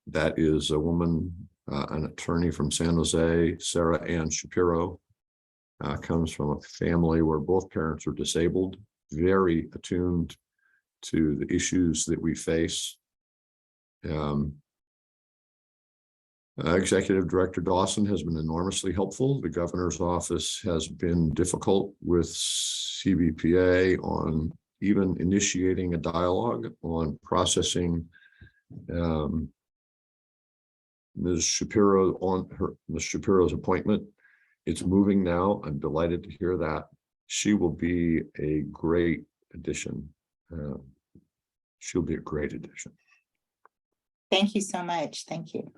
that is a woman, an attorney from San Jose, Sarah Ann Shapiro, comes from a family where both parents are disabled, very attuned to the issues that we face. Executive Director Dawson has been enormously helpful. The governor's office has been difficult with CBPA on even initiating a dialogue on processing Ms. Shapiro on Ms. Shapiro's appointment. It's moving now. I'm delighted to hear that. She will be a great addition. She'll be a great addition. Thank you so much. Thank you.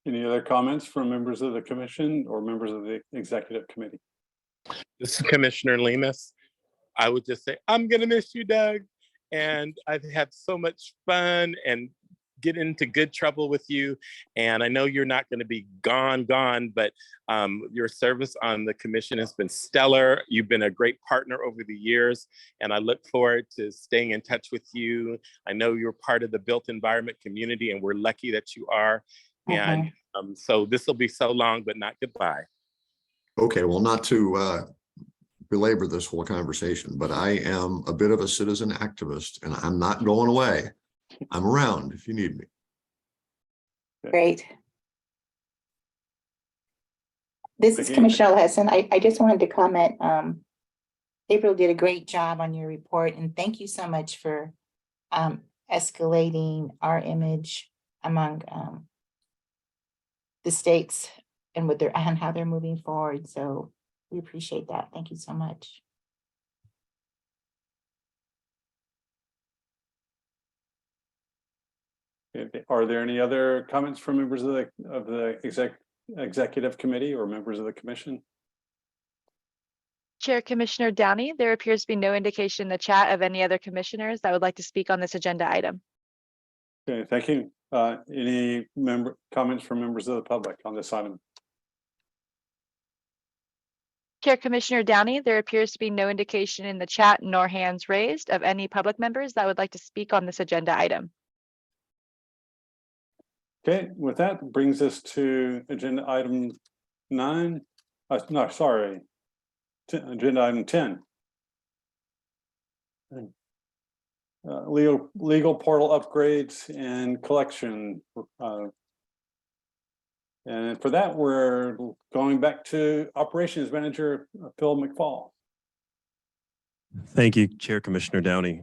Any other comments from members of the commission or members of the executive committee? This is Commissioner Lemus. I would just say, I'm going to miss you, Doug. And I've had so much fun and get into good trouble with you. And I know you're not going to be gone, but your service on the commission has been stellar. You've been a great partner over the years, and I look forward to staying in touch with you. I know you're part of the built environment community, and we're lucky that you are. And so this will be so long, but not goodbye. Okay, well, not to belabor this whole conversation, but I am a bit of a citizen activist, and I'm not going away. I'm around if you need me. Great. This is Okay. Commissioner Hesson. I just wanted to comment, April did a great job on your report, and thank you so much for escalating our image among the states and what they're and how they're moving forward. So we appreciate that. Thank you so much. Okay, are there any other comments from members of the executive committee or members of the commission? Chair Commissioner Downey, there appears to be no indication in the chat of any other commissioners that would like to speak on this agenda item. Okay, thank you. Any comments from members of the public on this item? Chair Commissioner Downey, there appears to be no indication in the chat nor hands raised of any public members that would like to speak on this agenda item. Okay, with that brings us to agenda item 9. No, sorry, agenda item 10. Legal portal upgrades and collection. And for that, we're going back to Operations Manager Phil McFall. Thank you, Chair Commissioner Downey.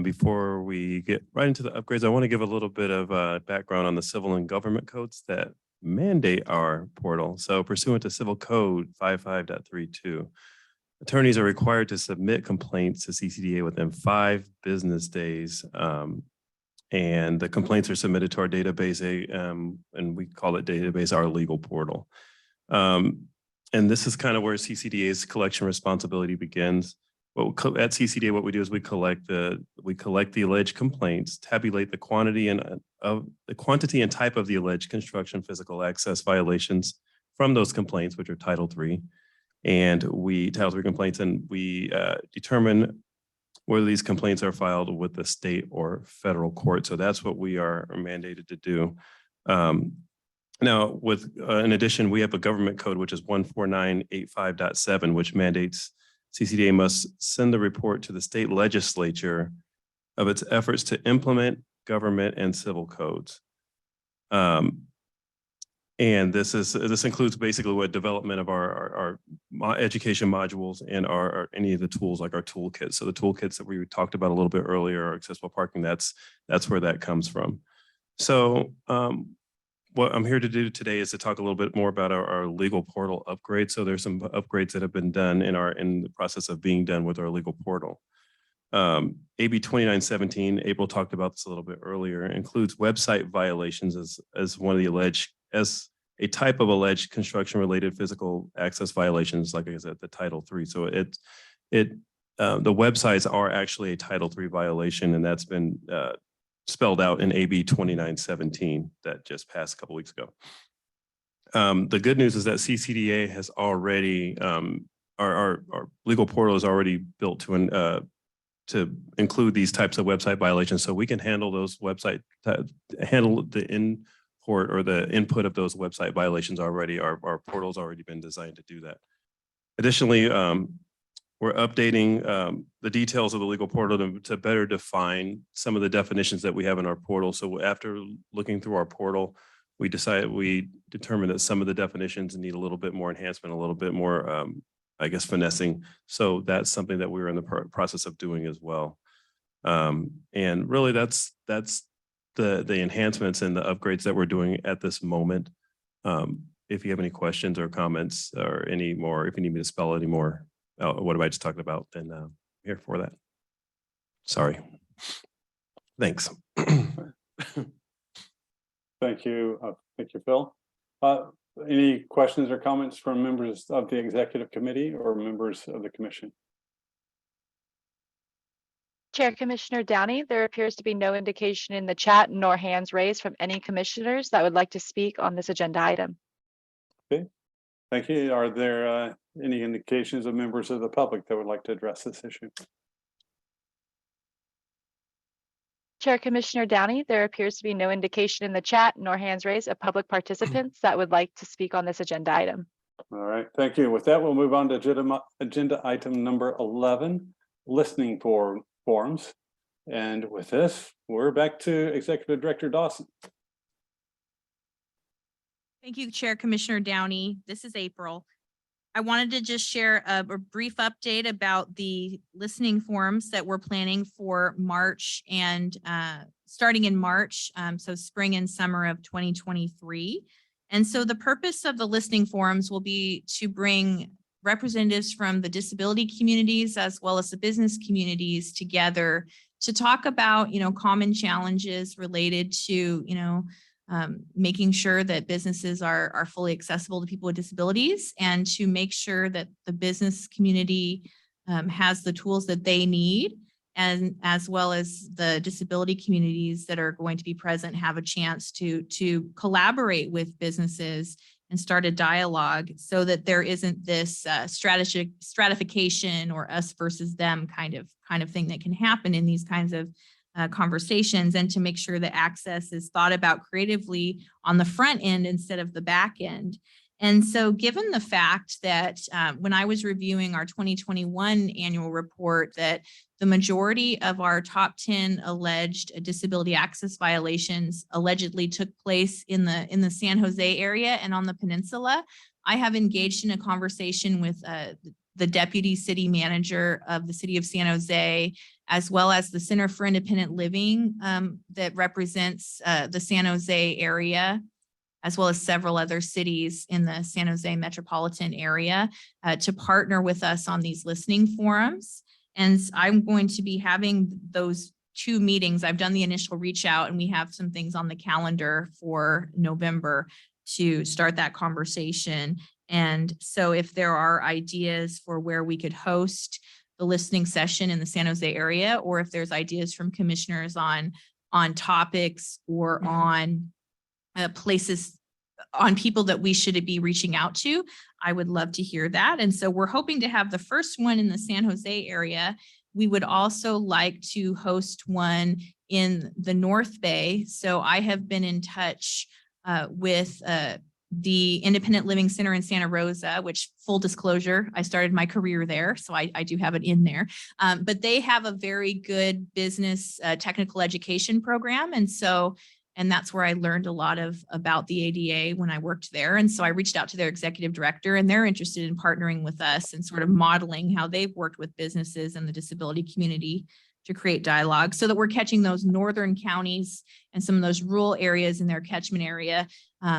Before we get right into the upgrades, I want to give a little bit of background on the civil and government codes that mandate our portal. So pursuant to Civil Code 55.32, attorneys are required to submit complaints to CCDA within 5 business days. And the complaints are submitted to our database, and we call it database our legal portal. And this is kind of where CCDA's collection responsibility begins. At CCDA, what we do is we collect the alleged complaints, tabulate the quantity and type of the alleged construction physical access violations from those complaints, which are Title III, and Title III complaints, and we determine whether these complaints are filed with the state or federal court. So that's what we are mandated to do. Now, in addition, we have a government code, which is 14985.7, which mandates CCDA must send the report to the state legislature of its efforts to implement government and civil codes. And this includes basically what development of our education modules and any of the tools like our toolkits. So the toolkits that we talked about a little bit earlier, our accessible parking, that's where that comes from. So what I'm here to do today is to talk a little bit more about our legal portal upgrade. So there's some upgrades that have been done in the process of being done with our legal portal. AB 2917, April talked about this a little bit earlier, includes website violations as one of the as a type of alleged construction related physical access violations, like I said, the Title III. So the websites are actually a Title III violation, and that's been spelled out in AB 2917 that just passed a couple weeks ago. The good news is that CCDA has already, our legal portal is already built to include these types of website violations, so we can handle those handle the import or the input of those website violations already. Our portal's already been designed to do that. Additionally, we're updating the details of the legal portal to better define some of the definitions that we have in our portal. So after looking through our portal, we determined that some of the definitions need a little bit more enhancement, a little bit more, I guess, finessing. So that's something that we're in the process of doing as well. And really that's the enhancements and the upgrades that we're doing at this moment. If you have any questions or comments or any more, if you need me to spell any more, what have I just talked about, then I'm here for that. Sorry. Thanks. Thank you, Phil. Any questions or comments from members of the executive committee or members of the commission? Chair Commissioner Downey, there appears to be no indication in the chat nor hands raised from any commissioners that would like to speak on this agenda item. Okay, thank you. Are there any indications of members of the public that would like to address this issue? Chair Commissioner Downey, there appears to be no indication in the chat nor hands raised of public participants that would like to speak on this agenda item. All right, thank you. With that, we'll move on to agenda item number 11, listening forums. And with this, we're back to Executive Director Dawson. Thank you, Chair Commissioner Downey. This is April. I wanted to just share a brief update about the listening forums that we're planning for March and starting in March, so spring and summer of 2023. And so the purpose of the listening forums will be to bring representatives from the disability communities as well as the business communities together to talk about, common challenges related to, making sure that businesses are fully accessible to people with disabilities, and to make sure that the business community has the tools that they need, and as well as the disability communities that are going to be present have a chance to collaborate with businesses and start a dialogue, so that there isn't this stratification or us versus them kind of thing that can happen in these kinds of conversations, and to make sure that access is thought about creatively on the front end instead of the back end. And so given the fact that when I was reviewing our 2021 annual report, that the majority of our top 10 alleged disability access violations allegedly took place in the San Jose area and on the peninsula, I have engaged in a conversation with the deputy city manager of the city of San Jose, as well as the Center for Independent Living that represents the San Jose area, as well as several other cities in the San Jose metropolitan area to partner with us on these listening forums. And I'm going to be having those 2 meetings. I've done the initial reach out, and we have some things on the calendar for November to start that conversation. And so if there are ideas for where we could host the listening session in the San Jose area, or if there's ideas from commissioners on topics or on places, on people that we should be reaching out to, I would love to hear that. And so we're hoping to have the first one in the San Jose area. We would also like to host one in the North Bay. So I have been in touch with the Independent Living Center in Santa Rosa, which, full disclosure, I started my career there, so I do have it in there. But they have a very good business technical education program. And that's where I learned a lot about the ADA when I worked there. And so I reached out to their executive director, and they're interested in partnering with us and sort of modeling how they've worked with businesses and the disability community to create dialogue, so that we're catching those northern counties and some of those rural areas in their catchment area,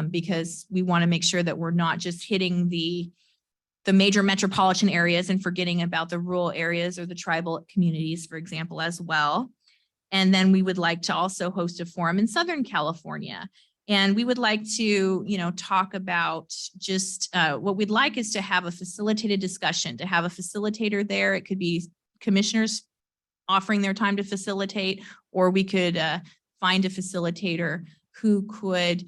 because we want to make sure that we're not just hitting the major metropolitan areas and forgetting about the rural areas or the tribal communities, for example, as well. And then we would like to also host a forum in Southern California. And we would like to, talk about just what we'd like is to have a facilitated discussion, to have a facilitator there. It could be commissioners offering their time to facilitate, or we could find a facilitator who could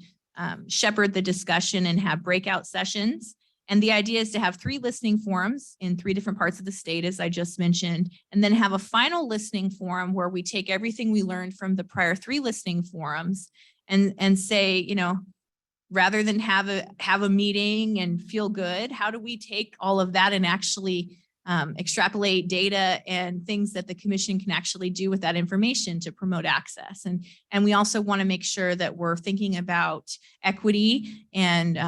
shepherd the discussion and have breakout sessions. And the idea is to have 3 listening forums in 3 different parts of the state, as I just mentioned, and then have a final listening forum where we take everything we learned from the prior 3 listening forums and say, rather than have a meeting and feel good, how do we take all of that and actually extrapolate data and things that the commission can actually do with that information to promote access. And we also want to make sure that we're thinking about equity and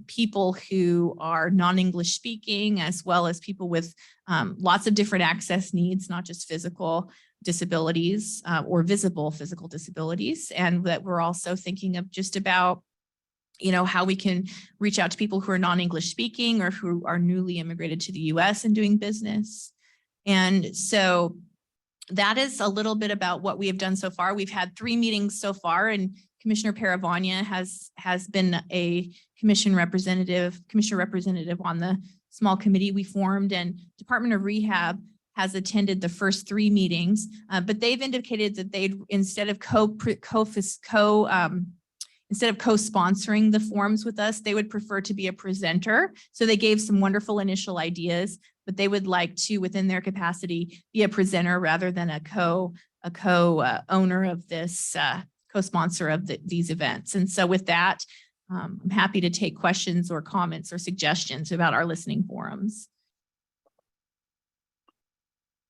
people who are non-English speaking, as well as people with lots of different access needs, not just physical disabilities or visible physical disabilities. And that we're also thinking of just about how we can reach out to people who are non-English speaking or who are newly immigrated to the US and doing business. And so that is a little bit about what we have done so far. We've had 3 meetings so far, and Commissioner Paravagna has been a commissioner representative on the small committee we formed, and Department of Rehab has attended the first 3 meetings, but they've indicated that they'd, instead of co-sponsoring the forums with us, they would prefer to be a presenter. So they gave some wonderful initial ideas, but they would like to, within their capacity, be a presenter rather than a co-owner of this, co-sponsor of these events. And so with that, I'm happy to take questions or comments or suggestions about our listening forums.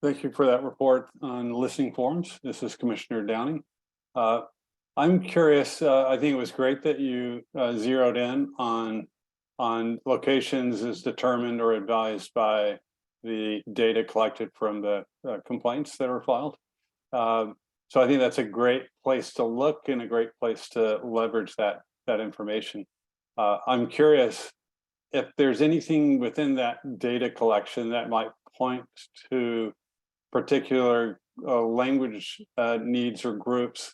Thank you for that report on listening forums. This is Commissioner Downing. I'm curious, I think it was great that you zeroed in on locations as determined or advised by the data collected from the complaints that are filed. So I think that's a great place to look and a great place to leverage that information. I'm curious if there's anything within that data collection that might point to particular language needs or groups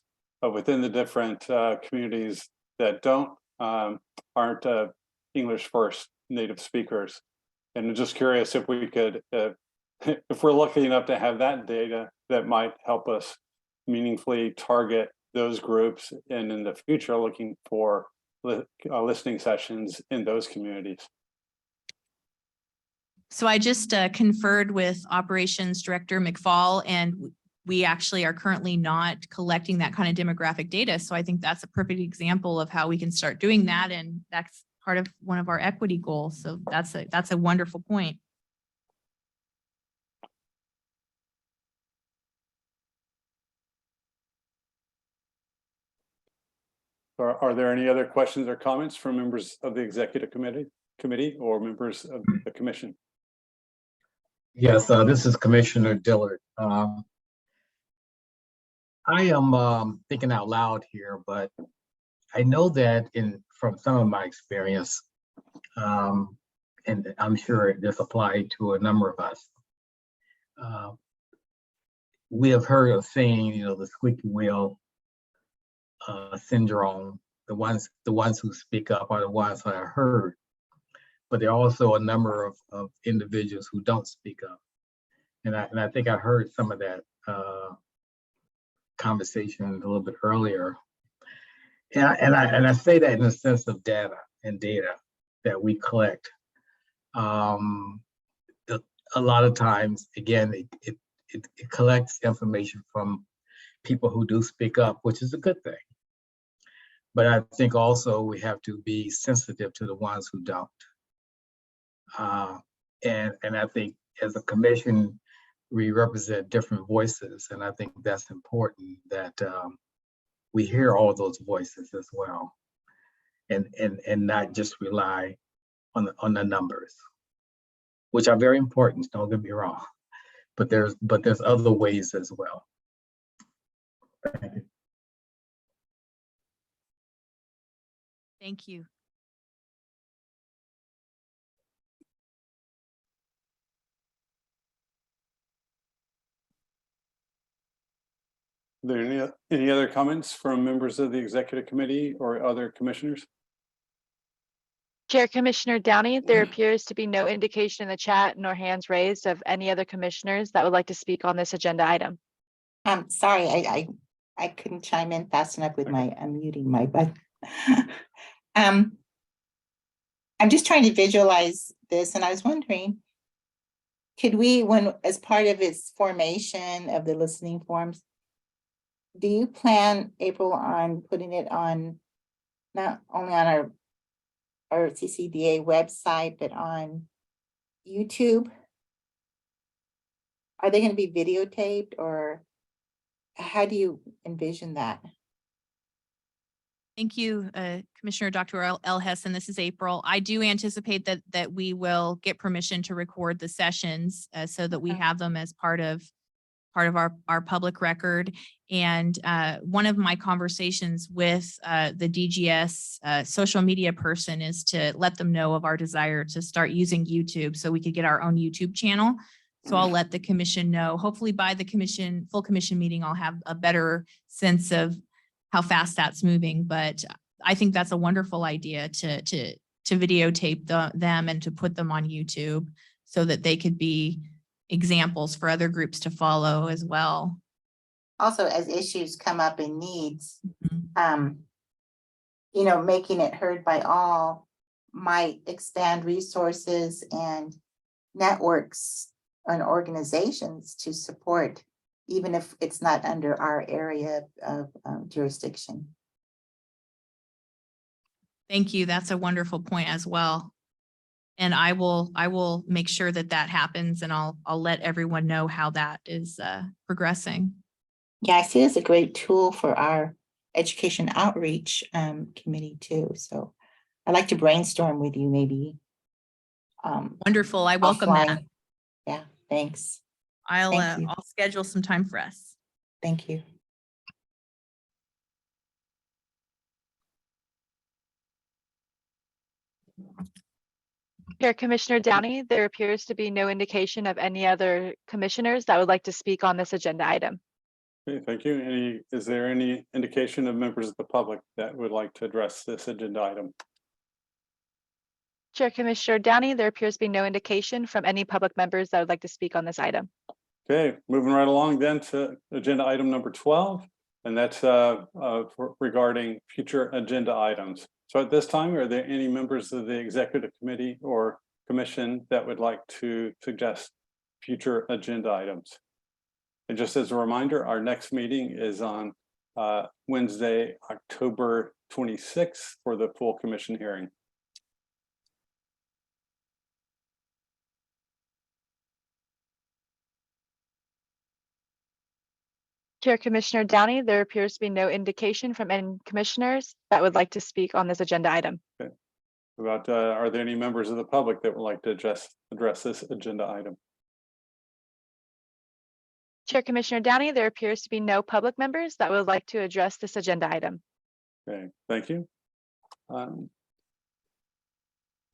within the different communities that aren't English first native speakers. And I'm just curious if we could, if we're lucky enough to have that data that might help us meaningfully target those groups, and in the future looking for listening sessions in those communities. So I just conferred with Operations Director McFall, and we actually are currently not collecting that kind of demographic data. So I think that's a perfect example of how we can start doing that. And that's part of one of our equity goals. So that's a wonderful point. Are there any other questions or comments from members of the executive committee or members of the commission? Yes, this is Commissioner Dillard. I am thinking out loud here, but I know that from some of my experience, and I'm sure this applied to a number of us, we have heard of saying, the squeaky wheel syndrome. The ones who speak up are the ones that are heard, but there are also a number of individuals who don't speak up. And I think I heard some of that conversation a little bit earlier. And I say that in the sense of data that we collect. A lot of times, again, it collects information from people who do speak up, which is a good thing. But I think also we have to be sensitive to the ones who don't. And I think as a commission, we represent different voices, and I think that's important that we hear all those voices as well, and not just rely on the numbers, which are very important. Don't get me wrong, but there's other ways as well. Thank you. Thank you. Are there any other comments from members of the executive committee or other commissioners? Chair Commissioner Downey, there appears to be no indication in the chat nor hands raised of any other commissioners that would like to speak on this agenda item. Sorry, I couldn't chime in fast enough with my unmuting my button. I'm just trying to visualize this, and I was wondering, could we, as part of its formation of the listening forums, do you plan, April, on putting it on not only on our CCDA website, but on YouTube? Are they going to be videotaped, or how do you envision that? Thank you, Commissioner Dr. L. Hessen. This is April. I do anticipate that we will get permission to record the sessions so that we have them as part of our public record. And one of my conversations with the DGS social media person is to let them know of our desire to start using YouTube so we could get our own YouTube channel. So I'll let the commission know. Hopefully by the full commission meeting, I'll have a better sense of how fast that's moving. But I think that's a wonderful idea to videotape them and to put them on YouTube so that they could be examples for other groups to follow as well. Also, as issues come up in needs, making it heard by all might expand resources and networks and organizations to support, even if it's not under our area of jurisdiction. Thank you. That's a wonderful point as well. And I will make sure that that happens, and I'll let everyone know how that is progressing. Yeah, I see it as a great tool for our education outreach committee too. So I'd like to brainstorm with you maybe. Wonderful. I welcome that. offline. Yeah, thanks. I'll Thank you. I'll schedule some time for us. Thank you. Chair Commissioner Downey, there appears to be no indication of any other commissioners that would like to speak on this agenda item. Okay, thank you. Is there any indication of members of the public that would like to address this agenda item? Chair Commissioner Downey, there appears to be no indication from any public members that would like to speak on this item. Okay, moving right along then to agenda item number 12, and that's regarding future agenda items. So at this time, are there any members of the executive committee or commission that would like to suggest future agenda items? And just as a reminder, our next meeting is on Wednesday, October 26th for the full commission hearing. Chair Commissioner Downey, there appears to be no indication from any commissioners that would like to speak on this agenda item. Are there any members of the public that would like to address this agenda item? Chair Commissioner Downey, there appears to be no public members that would like to address this agenda item. Okay, thank you.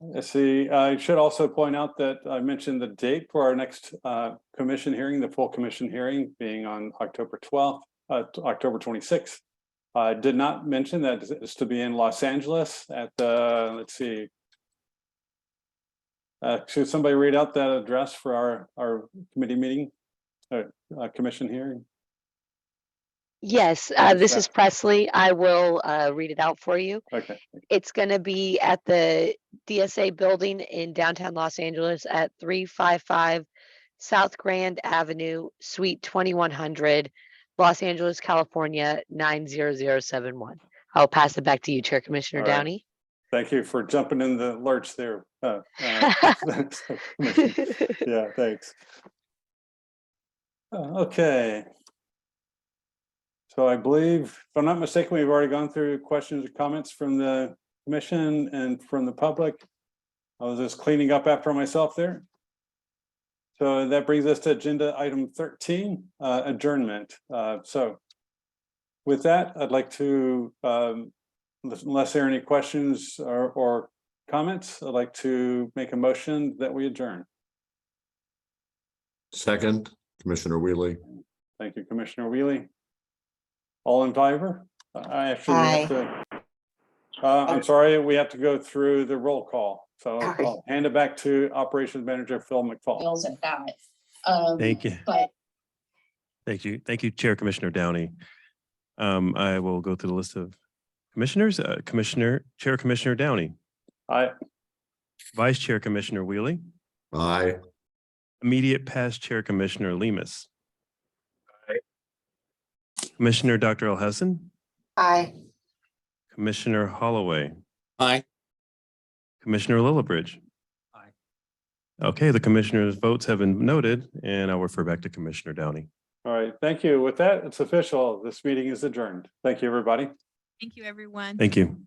Let's see, I should also point out that I mentioned the date for our next commission hearing, the full commission hearing being on October 12th, October 26th. I did not mention that it's to be in Los Angeles at the, let's see. Should somebody read out that address for our committee meeting, commission hearing? Yes, this is Presley. I will read it out for you. Okay. It's going to be at the DSA building in downtown Los Angeles at 355 South Grand Avenue, Suite 2100, Los Angeles, California, 90071. I'll pass it back to you, Chair Commissioner All right. Downey. Thank you for jumping in the lurch there. Yeah, thanks. Okay. So I believe, if I'm not mistaken, we've already gone through questions or comments from the commission and from the public. I was just cleaning up after myself there. So that brings us to agenda item 13, adjournment. So with that, I'd like to, unless there are any questions or comments, I'd like to make a motion that we adjourn. Second, Commissioner Wheelie. Thank you, Commissioner Wheelie. All in favor? I actually have to, I'm sorry, we have to go through the roll call. So I'll hand it back to Operations Manager Phil McFall. Thank you. Thank you. Thank you, Chair Commissioner Downey. I will go through the list of commissioners. Chair Commissioner Downey. Aye. Vice Chair Commissioner Wheelie. Aye. Immediate past Chair Commissioner Lemus. Commissioner Dr. Elhessen. Aye. Commissioner Holloway. Aye. Commissioner Lillibridge. Aye. Okay, the commissioners' votes have been noted, and I'll refer back to Commissioner Downey. All right, thank you. With that, it's official. This meeting is adjourned. Thank you, everybody. Thank you, everyone. Thank you.